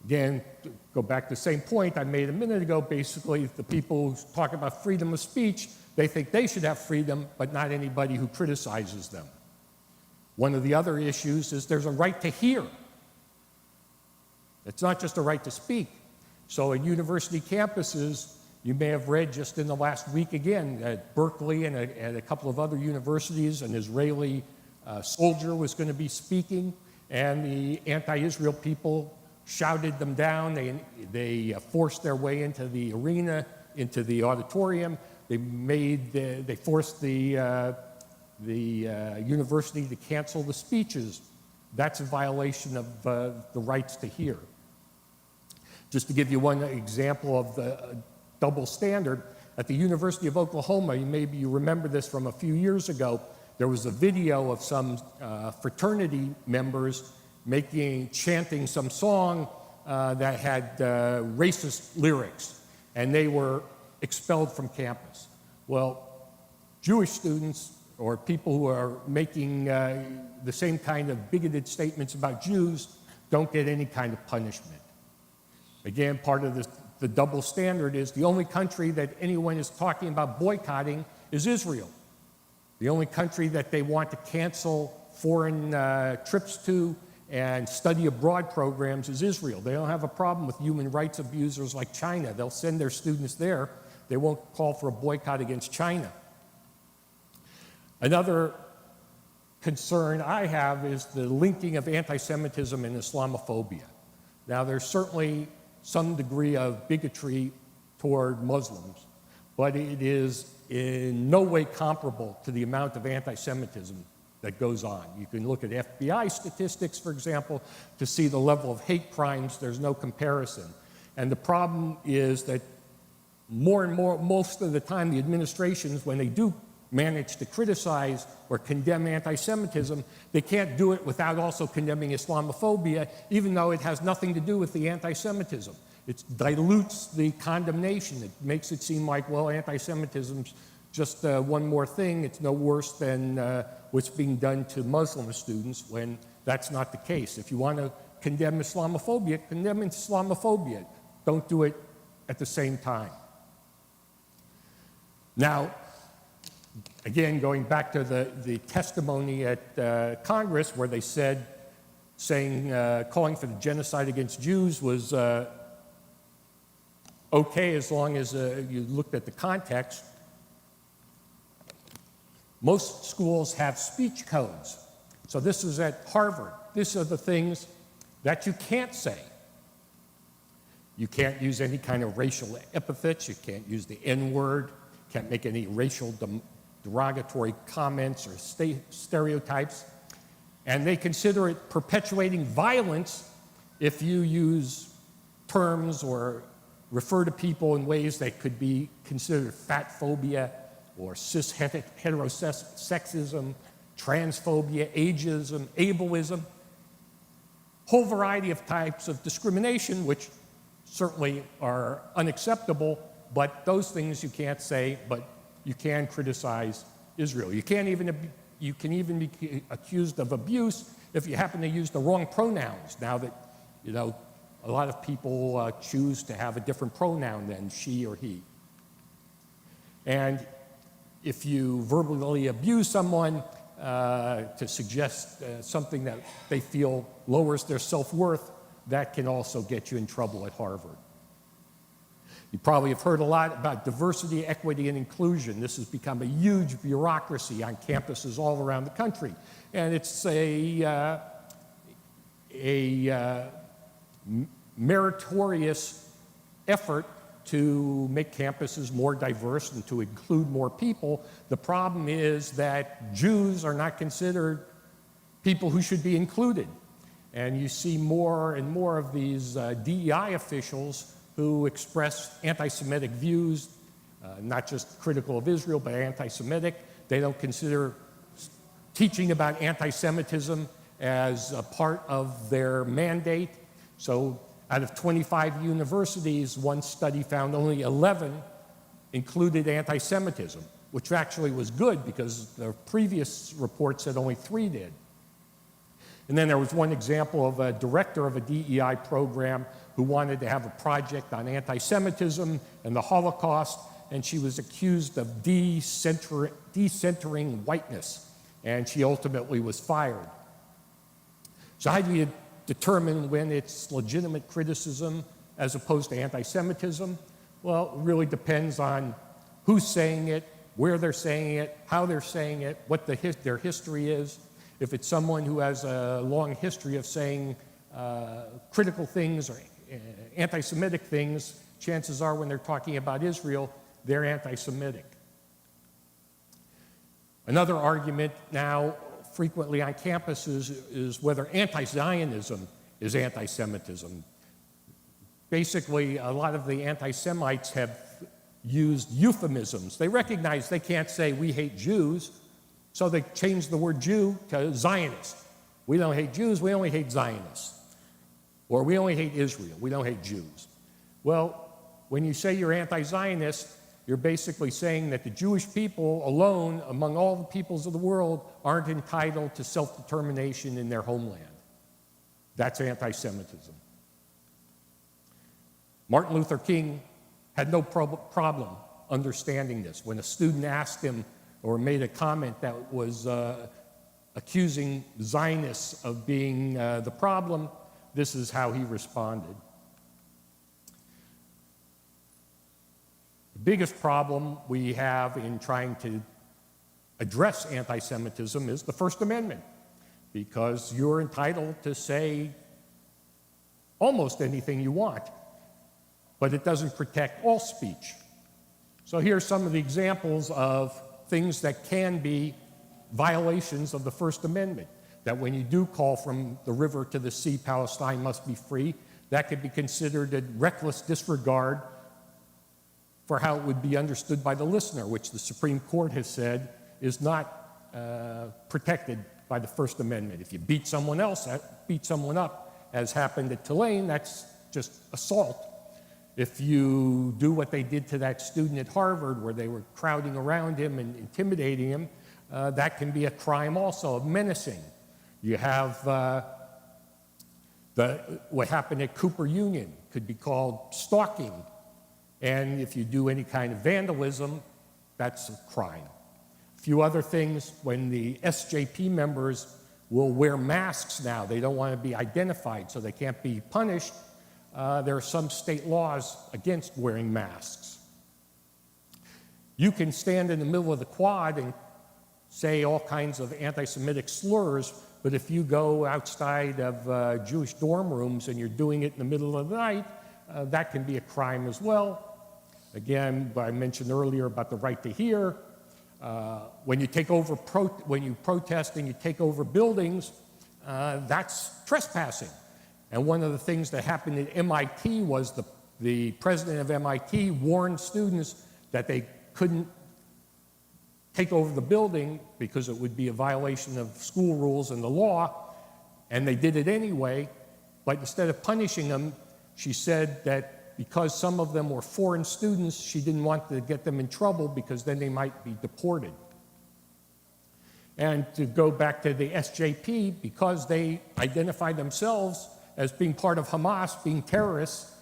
Again, to go back to the same point I made a minute ago, basically the people who talk about freedom of speech, they think they should have freedom, but not anybody who criticizes them. One of the other issues is there's a right to hear. It's not just a right to speak. So at university campuses, you may have read just in the last week again, at Berkeley and at a couple of other universities, an Israeli soldier was going to be speaking, and the anti-Israel people shouted them down. They forced their way into the arena, into the auditorium. They forced the university to cancel the speeches. That's a violation of the rights to hear. Just to give you one example of the double standard, at the University of Oklahoma, maybe you remember this from a few years ago, there was a video of some fraternity members chanting some song that had racist lyrics, and they were expelled from campus. Well, Jewish students or people who are making the same kind of bigoted statements about Jews don't get any kind of punishment. Again, part of the double standard is the only country that anyone is talking about boycotting is Israel. The only country that they want to cancel foreign trips to and study abroad programs is Israel. They don't have a problem with human rights abusers like China. They'll send their students there. They won't call for a boycott against China. Another concern I have is the linking of anti-Semitism and Islamophobia. Now, there's certainly some degree of bigotry toward Muslims, but it is in no way comparable to the amount of anti-Semitism that goes on. You can look at FBI statistics, for example, to see the level of hate crimes. There's no comparison. And the problem is that most of the time, the administrations, when they do manage to criticize or condemn anti-Semitism, they can't do it without also condemning Islamophobia, even though it has nothing to do with the anti-Semitism. It dilutes the condemnation. It makes it seem like, well, anti-Semitism's just one more thing. It's no worse than what's being done to Muslim students, when that's not the case. If you want to condemn Islamophobia, condemn Islamophobia. Don't do it at the same time. Now, again, going back to the testimony at Congress, where they said, calling for the genocide against Jews was okay as long as you looked at the context. Most schools have speech codes. So this is at Harvard. These are the things that you can't say. You can't use any kind of racial epithets. You can't use the N-word. Can't make any racial derogatory comments or stereotypes. And they consider it perpetuating violence if you use terms or refer to people in ways that could be considered fat phobia or cis heterosexism, transphobia, ageism, ableism, whole variety of types of discrimination, which certainly are unacceptable, but those things you can't say, but you can criticize Israel. You can even be accused of abuse if you happen to use the wrong pronouns. Now that, a lot of people choose to have a different pronoun than she or he. And if you verbally abuse someone to suggest something that they feel lowers their self-worth, that can also get you in trouble at Harvard. You probably have heard a lot about diversity, equity, and inclusion. This has become a huge bureaucracy on campuses all around the country. And it's a meritorious effort to make campuses more diverse and to include more people. The problem is that Jews are not considered people who should be included. And you see more and more of these DEI officials who express anti-Semitic views, not just critical of Israel, but anti-Semitic. They don't consider teaching about anti-Semitism as a part of their mandate. So out of 25 universities, one study found only 11 included anti-Semitism, which actually was good because the previous report said only 3 did. And then there was one example of a director of a DEI program who wanted to have a project on anti-Semitism and the Holocaust, and she was accused of decentering whiteness, and she ultimately was fired. So how do you determine when it's legitimate criticism as opposed to anti-Semitism? Well, it really depends on who's saying it, where they're saying it, how they're saying it, what their history is. If it's someone who has a long history of saying critical things or anti-Semitic things, chances are when they're talking about Israel, they're anti-Semitic. Another argument now frequently on campuses is whether anti-Zionism is anti-Semitism. Basically, a lot of the anti-Semites have used euphemisms. They recognize they can't say we hate Jews, so they changed the word Jew to Zionist. We don't hate Jews, we only hate Zionists. Or we only hate Israel, we don't hate Jews. Well, when you say you're anti-Zionist, you're basically saying that the Jewish people alone, among all the peoples of the world, aren't entitled to self-determination in their homeland. That's anti-Semitism. Martin Luther King had no problem understanding this. When a student asked him or made a comment that was accusing Zionists of being the problem, this is how he responded. The biggest problem we have in trying to address anti-Semitism is the First Amendment, because you're entitled to say almost anything you want, but it doesn't protect all speech. So here's some of the examples of things that can be violations of the First Amendment. That when you do call from the river to the sea, Palestine must be free, that could be considered a reckless disregard for how it would be understood by the listener, which the Supreme Court has said is not protected by the First Amendment. If you beat someone else, beat someone up, as happened at Tulane, that's just assault. If you do what they did to that student at Harvard, where they were crowding around him and intimidating him, that can be a crime also of menacing. You have what happened at Cooper Union could be called stalking. And if you do any kind of vandalism, that's a crime. A few other things, when the SJP members will wear masks now, they don't want to be identified, so they can't be punished. There are some state laws against wearing masks. You can stand in the middle of the quad and say all kinds of anti-Semitic slurs, but if you go outside of Jewish dorm rooms and you're doing it in the middle of the night, that can be a crime as well. Again, I mentioned earlier about the right to hear. When you when you protest and you take over buildings, that's trespassing. And one of the things that happened at MIT was the president of MIT warned students that they couldn't take over the building because it would be a violation of school rules and the law, and they did it anyway. But instead of punishing them, she said that because some of them were foreign students, she didn't want to get them in trouble because then they might be deported. And to go back to the SJP, because they identify themselves as being part of Hamas, being terrorists,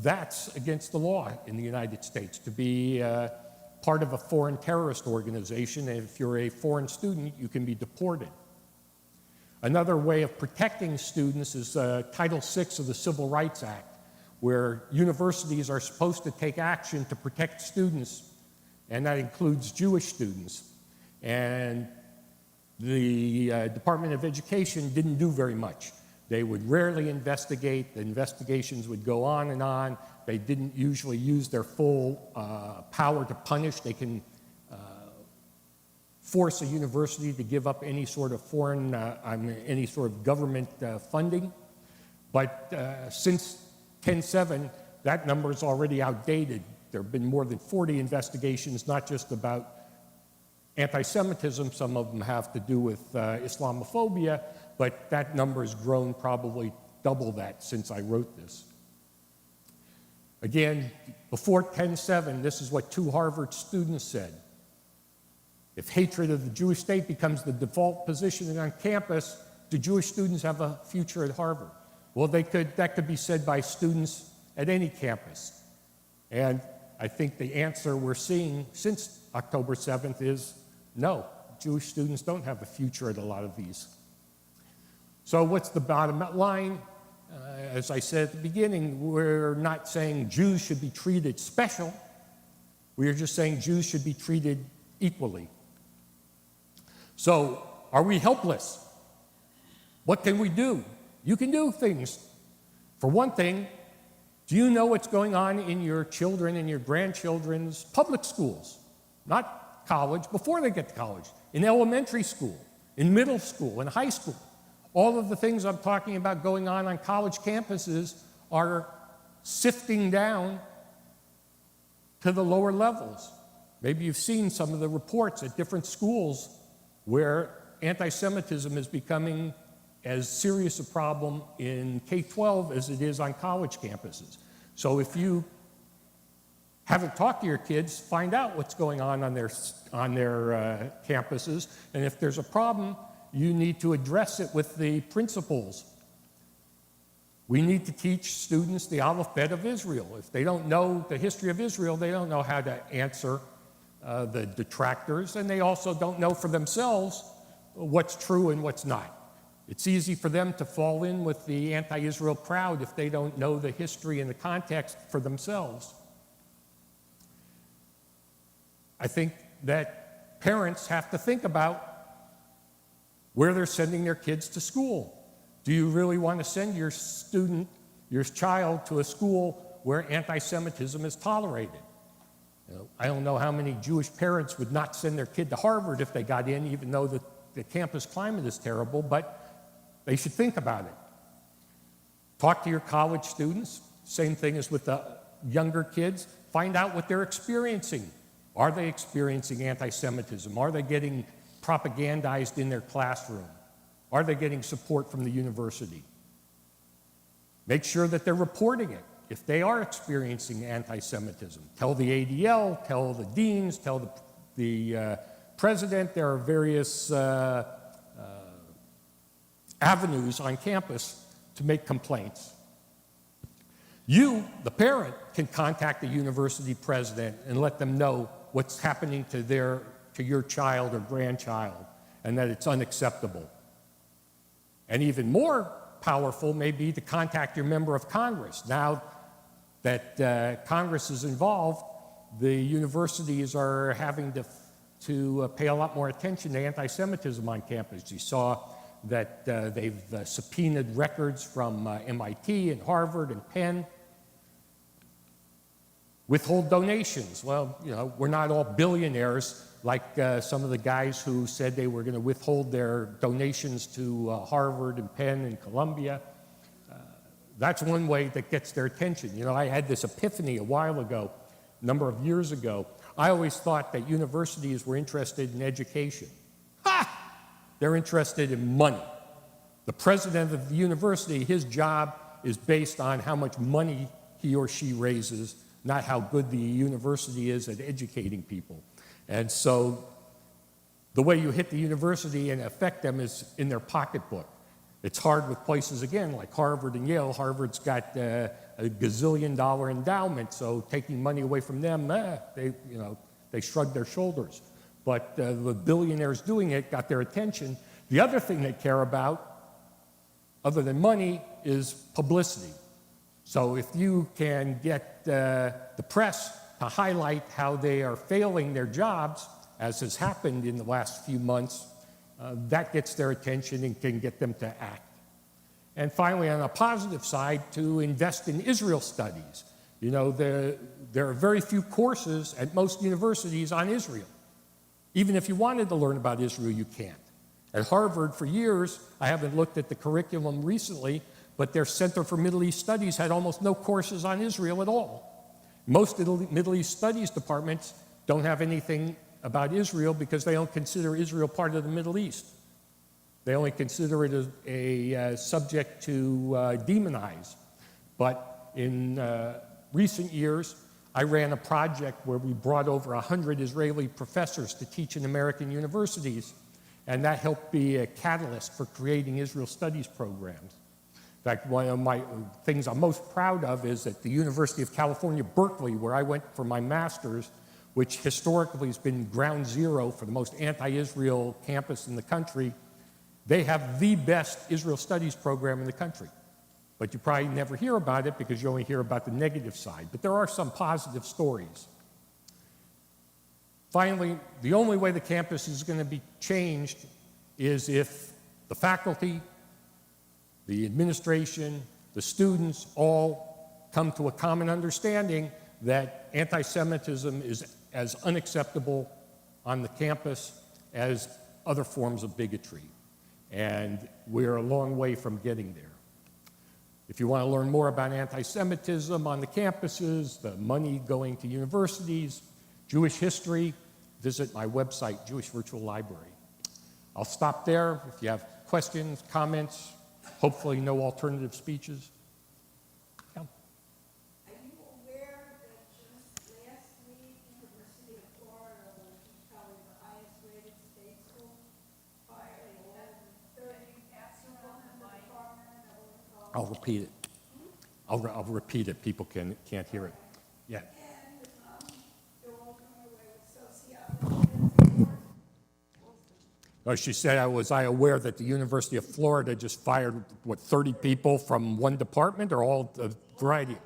that's against the law in the United States to be part of a foreign terrorist organization. And if you're a foreign student, you can be deported. Another way of protecting students is Title VI of the Civil Rights Act, where universities are supposed to take action to protect students, and that includes Jewish students. And the Department of Education didn't do very much. They would rarely investigate. The investigations would go on and on. They didn't usually use their full power to punish. They can force a university to give up any sort of any sort of government funding. But since 10/7, that number is already outdated. There have been more than 40 investigations, not just about anti-Semitism. Some of them have to do with Islamophobia, but that number has grown probably double that since I wrote this. Again, before 10/7, this is what 2 Harvard students said. If hatred of the Jewish state becomes the default position on campus, do Jewish students have a future at Harvard? Well, that could be said by students at any campus. And I think the answer we're seeing since October 7th is no. Jewish students don't have a future at a lot of these. So what's the bottom line? As I said at the beginning, we're not saying Jews should be treated special. We are just saying Jews should be treated equally. So are we helpless? What can we do? You can do things. For one thing, do you know what's going on in your children and your grandchildren's public schools? Not college, before they get to college, in elementary school, in middle school, in high school. All of the things I'm talking about going on college campuses are sifting down to the lower levels. Maybe you've seen some of the reports at different schools where anti-Semitism is becoming as serious a problem in K-12 as it is on college campuses. So if you haven't talked to your kids, find out what's going on their campuses, and if there's a problem, you need to address it with the principals. We need to teach students the alphabet of Israel. If they don't know the history of Israel, they don't know how to answer the detractors, and they also don't know for themselves what's true and what's not. It's easy for them to fall in with the anti-Israel crowd if they don't know the history and the context for themselves. I think that parents have to think about where they're sending their kids to school. Do you really want to send your child to a school where anti-Semitism is tolerated? I don't know how many Jewish parents would not send their kid to Harvard if they got in, even though the campus climate is terrible, but they should think about it. Talk to your college students. Same thing as with the younger kids. Find out what they're experiencing. Are they experiencing anti-Semitism? Are they getting propagandized in their classroom? Are they getting support from the university? Make sure that they're reporting it if they are experiencing anti-Semitism. Tell the ADL, tell the deans, tell the president. There are various avenues on campus to make complaints. You, the parent, can contact the university president and let them know what's happening to your child or grandchild and that it's unacceptable. And even more powerful may be to contact your member of Congress. Now that Congress is involved, the universities are having to pay a lot more attention to anti-Semitism on campus. You saw that they've subpoenaed records from MIT and Harvard and Penn. Withhold donations. Well, we're not all billionaires like some of the guys who said they were going to withhold their donations to Harvard and Penn and Columbia. That's one way that gets their attention. I had this epiphany a while ago, a number of years ago. I always thought that universities were interested in education. Ha! They're interested in money. The president of the university, his job is based on how much money he or she raises, not how good the university is at educating people. And so the way you hit the university and affect them is in their pocketbook. It's hard with places, again, like Harvard and Yale. Harvard's got a gazillion-dollar endowment, so taking money away from them, they shrug their shoulders. But the billionaires doing it got their attention. The other thing they care about, other than money, is publicity. So if you can get the press to highlight how they are failing their jobs, as has happened in the last few months, that gets their attention and can get them to act. And finally, on a positive side, to invest in Israel studies. There are very few courses at most universities on Israel. Even if you wanted to learn about Israel, you can't. At Harvard, for years, I haven't looked at the curriculum recently, but their Center for Middle East Studies had almost no courses on Israel at all. Most of the Middle East Studies departments don't have anything about Israel because they don't consider Israel part of the Middle East. They only consider it a subject to demonize. But in recent years, I ran a project where we brought over 100 Israeli professors to teach in American universities, and that helped be a catalyst for creating Israel Studies programs. In fact, one of my things I'm most proud of is at the University of California, Berkeley, where I went for my master's, which historically has been ground zero for the most anti-Israel campus in the country. They have the best Israel Studies program in the country. But you probably never hear about it because you only hear about the negative side. But there are some positive stories. Finally, the only way the campus is going to be changed is if the faculty, the administration, the students all come to a common understanding that anti-Semitism is as unacceptable on the campus as other forms of bigotry. And we're a long way from getting there. If you want to learn more about anti-Semitism on the campuses, the money going to universities, Jewish history, visit my website, Jewish Virtual Library. I'll stop there. If you have questions, comments, hopefully no alternative speeches. Yeah. Are you aware that just last week, University of Florida, which is probably the highest rated state school, fired 30 people in the department that were involved? I'll repeat it. I'll repeat it. People can't hear it. Yeah. And they're all coming away with sociology. Oh, she said, was I aware that the University of Florida just fired, 30 people from one department or all the variety?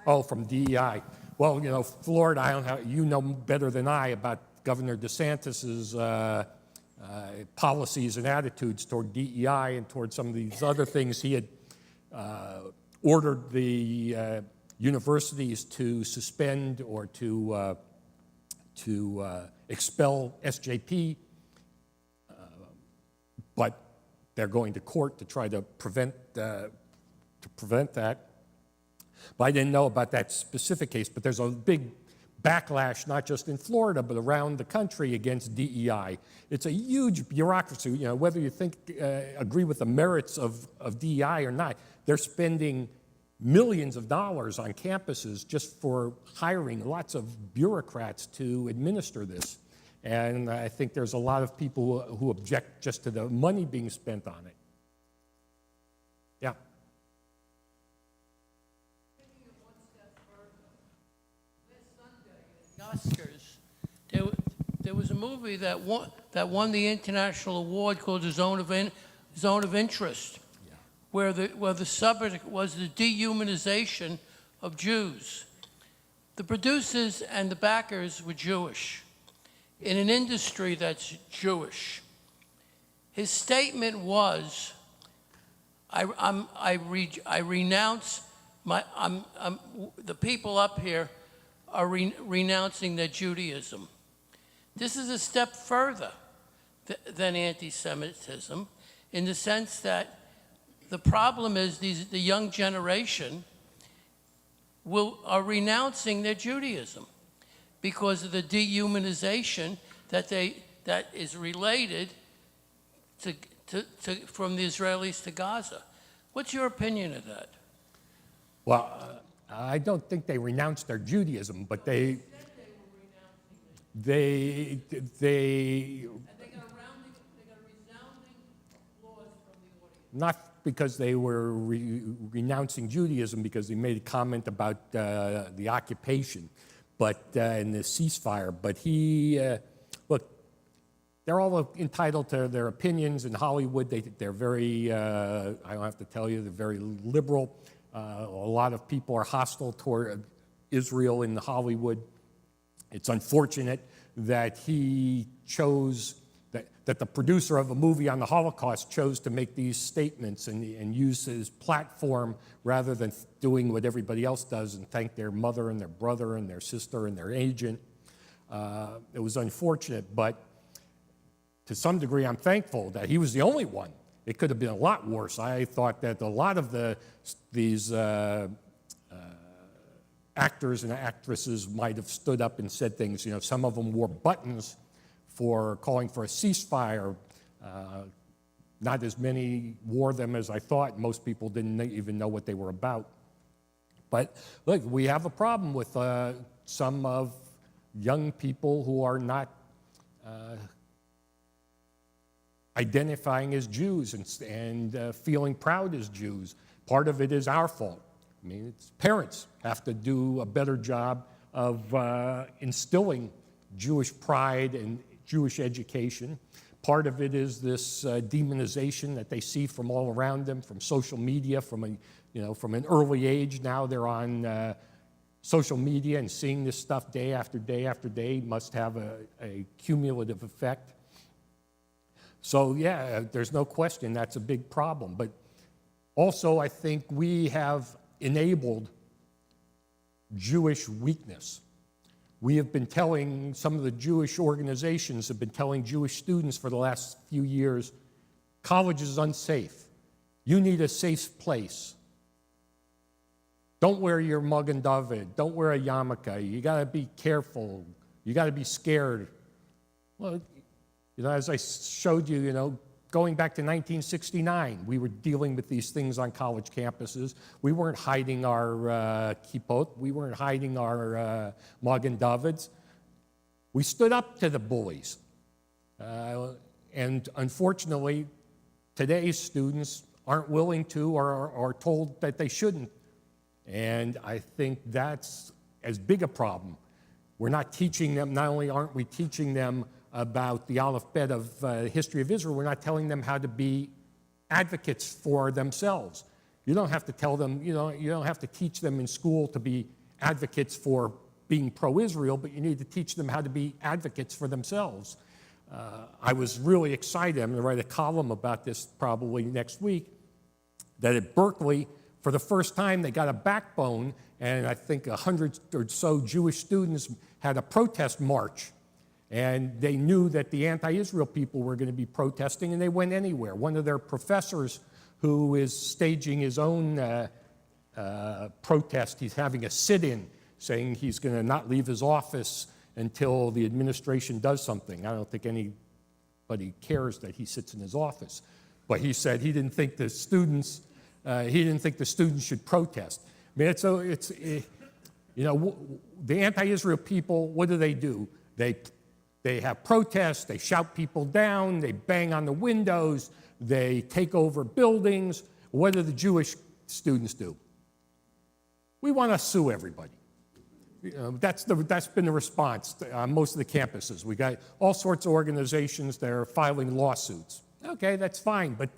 Oh, from DEI. Well, you know, Florida, I don't have, you know better than I about Governor DeSantis's policies and attitudes toward DEI and toward some of these other things. He had ordered the universities to suspend or to expel SJP, but they're going to court to try to prevent that. But I didn't know about that specific case, but there's a big backlash, not just in Florida, but around the country against DEI. It's a huge bureaucracy. You know, whether you agree with the merits of DEI or not, they're spending millions of dollars on campuses just for hiring lots of bureaucrats to administer this. And I think there's a lot of people who object just to the money being spent on it. Yeah. Oscars, there was a movie that won the international award called Zone of Interest, yeah, where the subject was the dehumanization of Jews. The producers and the backers were Jewish, in an industry that's Jewish. His statement was, I renounce the people up here are renouncing their Judaism. This is a step further than anti-Semitism, in the sense that the problem is the young generation are renouncing their Judaism because of the dehumanization that is related from the Israelis to Gaza. What's your opinion of that? Well, I don't think they renounced their Judaism, but they And they got a resounding applause from the audience. not because they were renouncing Judaism, because they made a comment about the occupation, but in the ceasefire. But look, they're all entitled to their opinions in Hollywood. They're very, I don't have to tell you, they're very liberal. A lot of people are hostile toward Israel in Hollywood. It's unfortunate that he chose, that the producer of a movie on the Holocaust chose to make these statements and use his platform rather than doing what everybody else does and thank their mother and their brother and their sister and their agent. It was unfortunate, but to some degree I'm thankful that he was the only one It could have been a lot worse. I thought that a lot of these actors and actresses might have stood up and said things. Some of them wore buttons for calling for a ceasefire. Not as many wore them as I thought. Most people didn't even know what they were about. But look, we have a problem with some of young people who are not identifying as Jews and feeling proud as Jews. Part of it is our fault. I mean, parents have to do a better job of instilling Jewish pride and Jewish education. Part of it is this demonization that they see from all around them, from social media, from an early age. Now they're on social media and seeing this stuff day after day after day must have a cumulative effect. So yeah, there's no question that's a big problem. But also, I think we have enabled Jewish weakness. We have been telling, some of the Jewish organizations have been telling Jewish students for the last few years, college is unsafe. You need a safe place. Don't wear your Magen David. Don't wear a yarmulke. You got to be careful. You got to be scared. Well, as I showed you, going back to 1969, we were dealing with these things on college campuses. We weren't hiding our kippot. We weren't hiding our Magen Davids. We stood up to the bullies. And unfortunately, today's students aren't willing to or are told that they shouldn't. And I think that's as big a problem. We're not teaching them, not only aren't we teaching them about the alphabet of the history of Israel, we're not telling them how to be advocates for themselves. You don't have to tell them, you don't have to teach them in school to be advocates for being pro-Israel, but you need to teach them how to be advocates for themselves. I was really excited. I'm going to write a column about this probably next week, that at Berkeley, for the first time, they got a backbone, and I think 100 or so Jewish students had a protest march. And they knew that the anti-Israel people were going to be protesting, and they went anywhere. One of their professors, who is staging his own protest, he's having a sit-in, saying he's going to not leave his office until the administration does something. I don't think anybody cares that he sits in his office. But he said he didn't think the students should protest. I mean, the anti-Israel people, what do? They have protests, they shout people down, they bang on the windows, they take over buildings. What do the Jewish students do? We want to sue everybody. That's been the response on most of the campuses. We got all sorts of organizations that are filing lawsuits. Okay, that's fine, but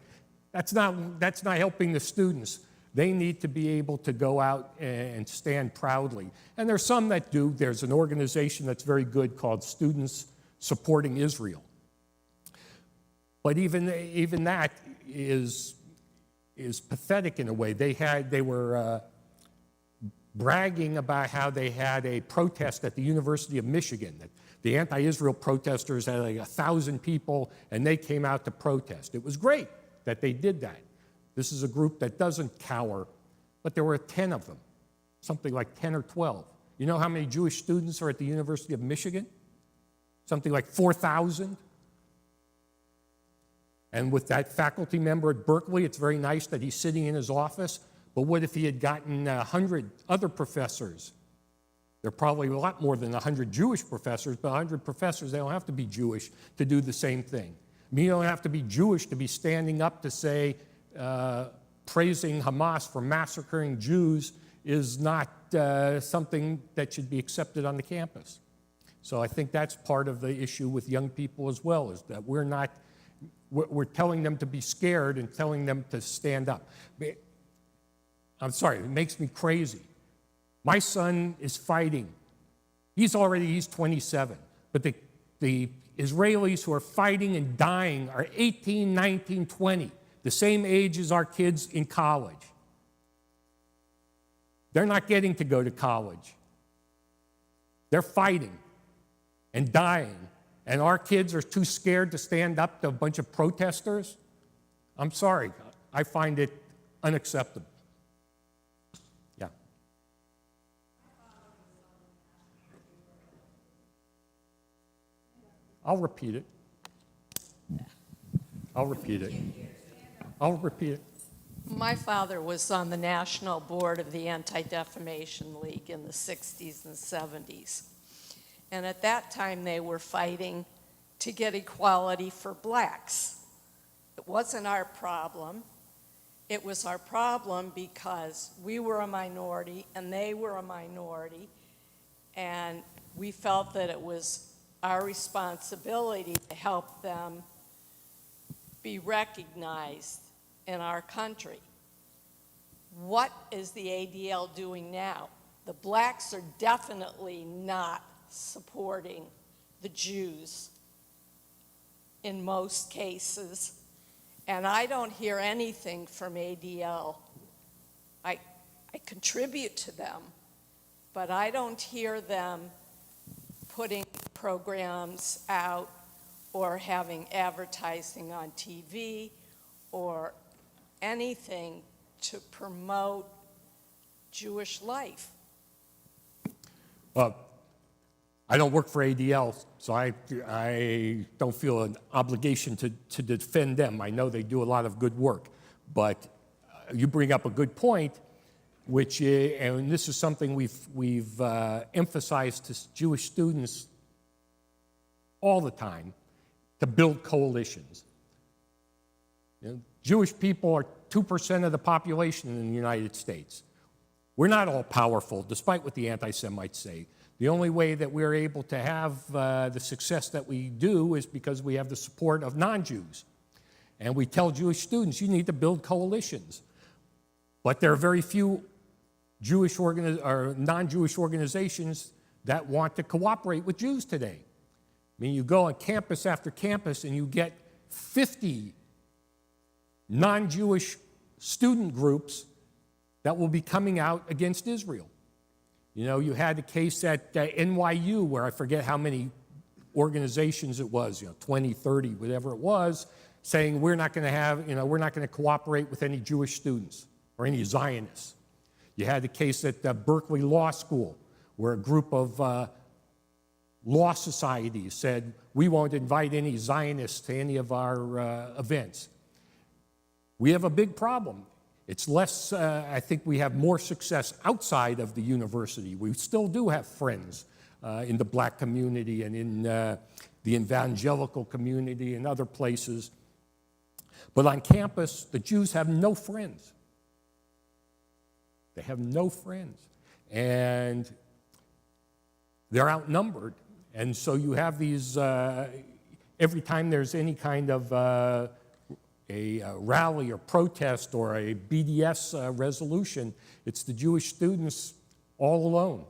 that's not helping the students. They need to be able to go out and stand proudly. And there's some that do. There's an organization that's very good called Students Supporting Israel. But even that is pathetic in a way. They were bragging about how they had a protest at the University of Michigan. That the anti-Israel protesters had like 1,000 people, and they came out to protest. It was great that they did that. This is a group that doesn't cower, but there were 10 of them, something like 10 or 12. You know how many Jewish students are at the University of Michigan? Something like 4,000. And with that faculty member at Berkeley, it's very nice that he's sitting in his office, but what if he had gotten 100 other professors? There are probably a lot more than 100 Jewish professors, but 100 professors, they don't have to be Jewish to do the same thing. I mean, you don't have to be Jewish to be standing up to say, praising Hamas for massacring Jews is not something that should be accepted on the campus. So I think that's part of the issue with young people as well, is that we're telling them to be scared and telling them to stand up. I'm sorry, it makes me crazy. My son is fighting. He's 27, but the Israelis who are fighting and dying are 18, 19, 20, the same age as our kids in college. They're not getting to go to college. They're fighting and dying, and our kids are too scared to stand up to a bunch of protesters. I'm sorry. I find it unacceptable. Yeah. I'll repeat it. I'll repeat it. I'll repeat it. My father was on the national board of the Anti-Defamation League in the 60s and 70s. And at that time, they were fighting to get equality for blacks. It wasn't our problem. It was our problem because we were a minority and they were a minority. And we felt that it was our responsibility to help them be recognized in our country. What is the ADL doing now? The blacks are definitely not supporting the Jews in most cases, and I don't hear anything from ADL. I contribute to them, but I don't hear them putting programs out or having advertising on TV or anything to promote Jewish life. Well, I don't work for ADL, so I don't feel an obligation to defend them. I know they do a lot of good work, but you bring up a good point, which and this is something we've emphasized to Jewish students all the time, to build coalitions. You know, Jewish people are 2% of the population in the United States. We're not all powerful, despite what the anti-Semites say. The only way that we're able to have the success that we do is because we have the support of non-Jews. And we tell Jewish students, you need to build coalitions. But there are very few Jewish or non-Jewish organizations that want to cooperate with Jews today. I mean, you go on campus after campus and you get 50 non-Jewish student groups that will be coming out against Israel. You know, you had a case at NYU where I forget how many organizations it was, 20, 30, whatever it was, saying we're not going to cooperate with any Jewish students or any Zionists. You had a case at Berkeley Law School where a group of law societies said, we won't invite any Zionists to any of our events. We have a big problem. It's less, I think we have more success outside of the university. We still do have friends in the black community and in the evangelical community and other places. But on campus, the Jews have no friends. They have no friends. And they're outnumbered. And so you have these, every time there's any kind of a rally or protest or a BDS resolution, it's the Jewish students all alone.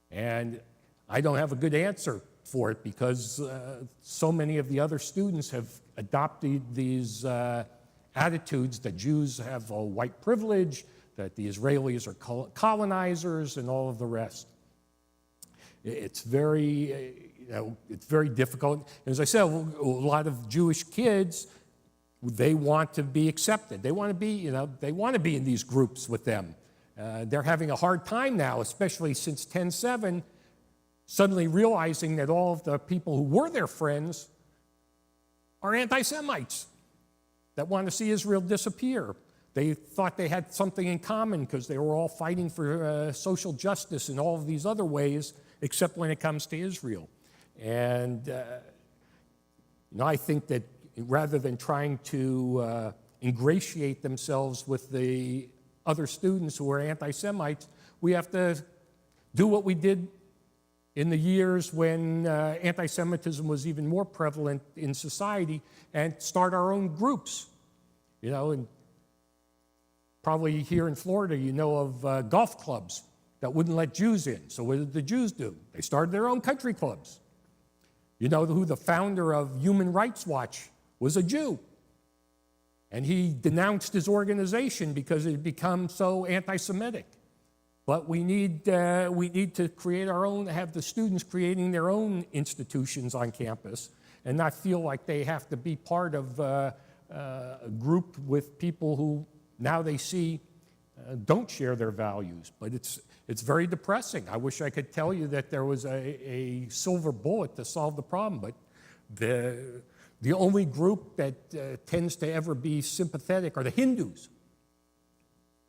And I don't have a good answer for it because so many of the other students have adopted these attitudes that Jews have a white privilege, that the Israelis are colonizers, and all of the rest. It's very, it's very difficult. As I said, a lot of Jewish kids, they want to be accepted. They want to be, they want to be in these groups with them. They're having a hard time now, especially since 10/7, suddenly realizing that all of the people who were their friends are anti-Semites that want to see Israel disappear. They thought they had something in common because they were all fighting for social justice in all of these other ways, except when it comes to Israel. And I think that rather than trying to ingratiate themselves with the other students who are anti-Semites, we have to do what we did in the years when anti-Semitism was even more prevalent in society and start our own groups. And probably here in Florida, of golf clubs that wouldn't let Jews in. So what did the Jews do? They started their own country clubs. You know who the founder of Human Rights Watch was? A Jew. And he denounced his organization because it had become so anti-Semitic. But we need to create our own, have the students creating their own institutions on campus and not feel like they have to be part of grouped with people who now they see don't share their values. But it's very depressing. I wish I could tell you that there was a silver bullet to solve the problem, but the only group that tends to ever be sympathetic are the Hindus,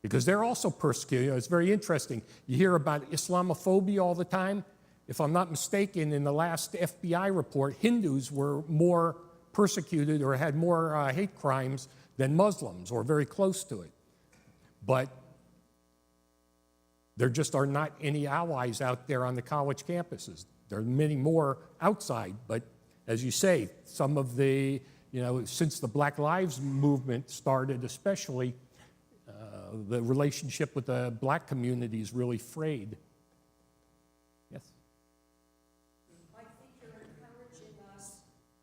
because they're also persecuted. You know, it's very interesting. You hear about Islamophobia all the time. If I'm not mistaken, in the last FBI report, Hindus were more persecuted or had more hate crimes than Muslims, or very close to it. But there just are not any allies out there on the college campuses. There are many more outside, but as you say, some of the, since the Black Lives Movement started especially, the relationship with the black community is really frayed. Yes? I think you're encouraging us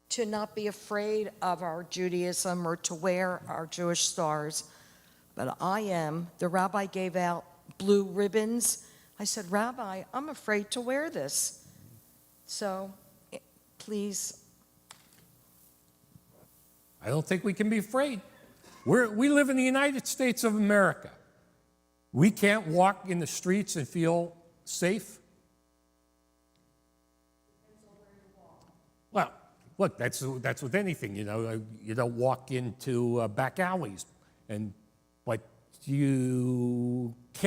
to not be afraid of our Judaism or to wear our Jewish stars. But I am. The rabbi gave out blue ribbons. I said, Rabbi, I'm afraid to wear this. So, please. I don't think we can be afraid. We live in the United States of America. We can't walk in the streets and feel safe. Well, look, that's with anything, You don't walk into back alleys, but you can't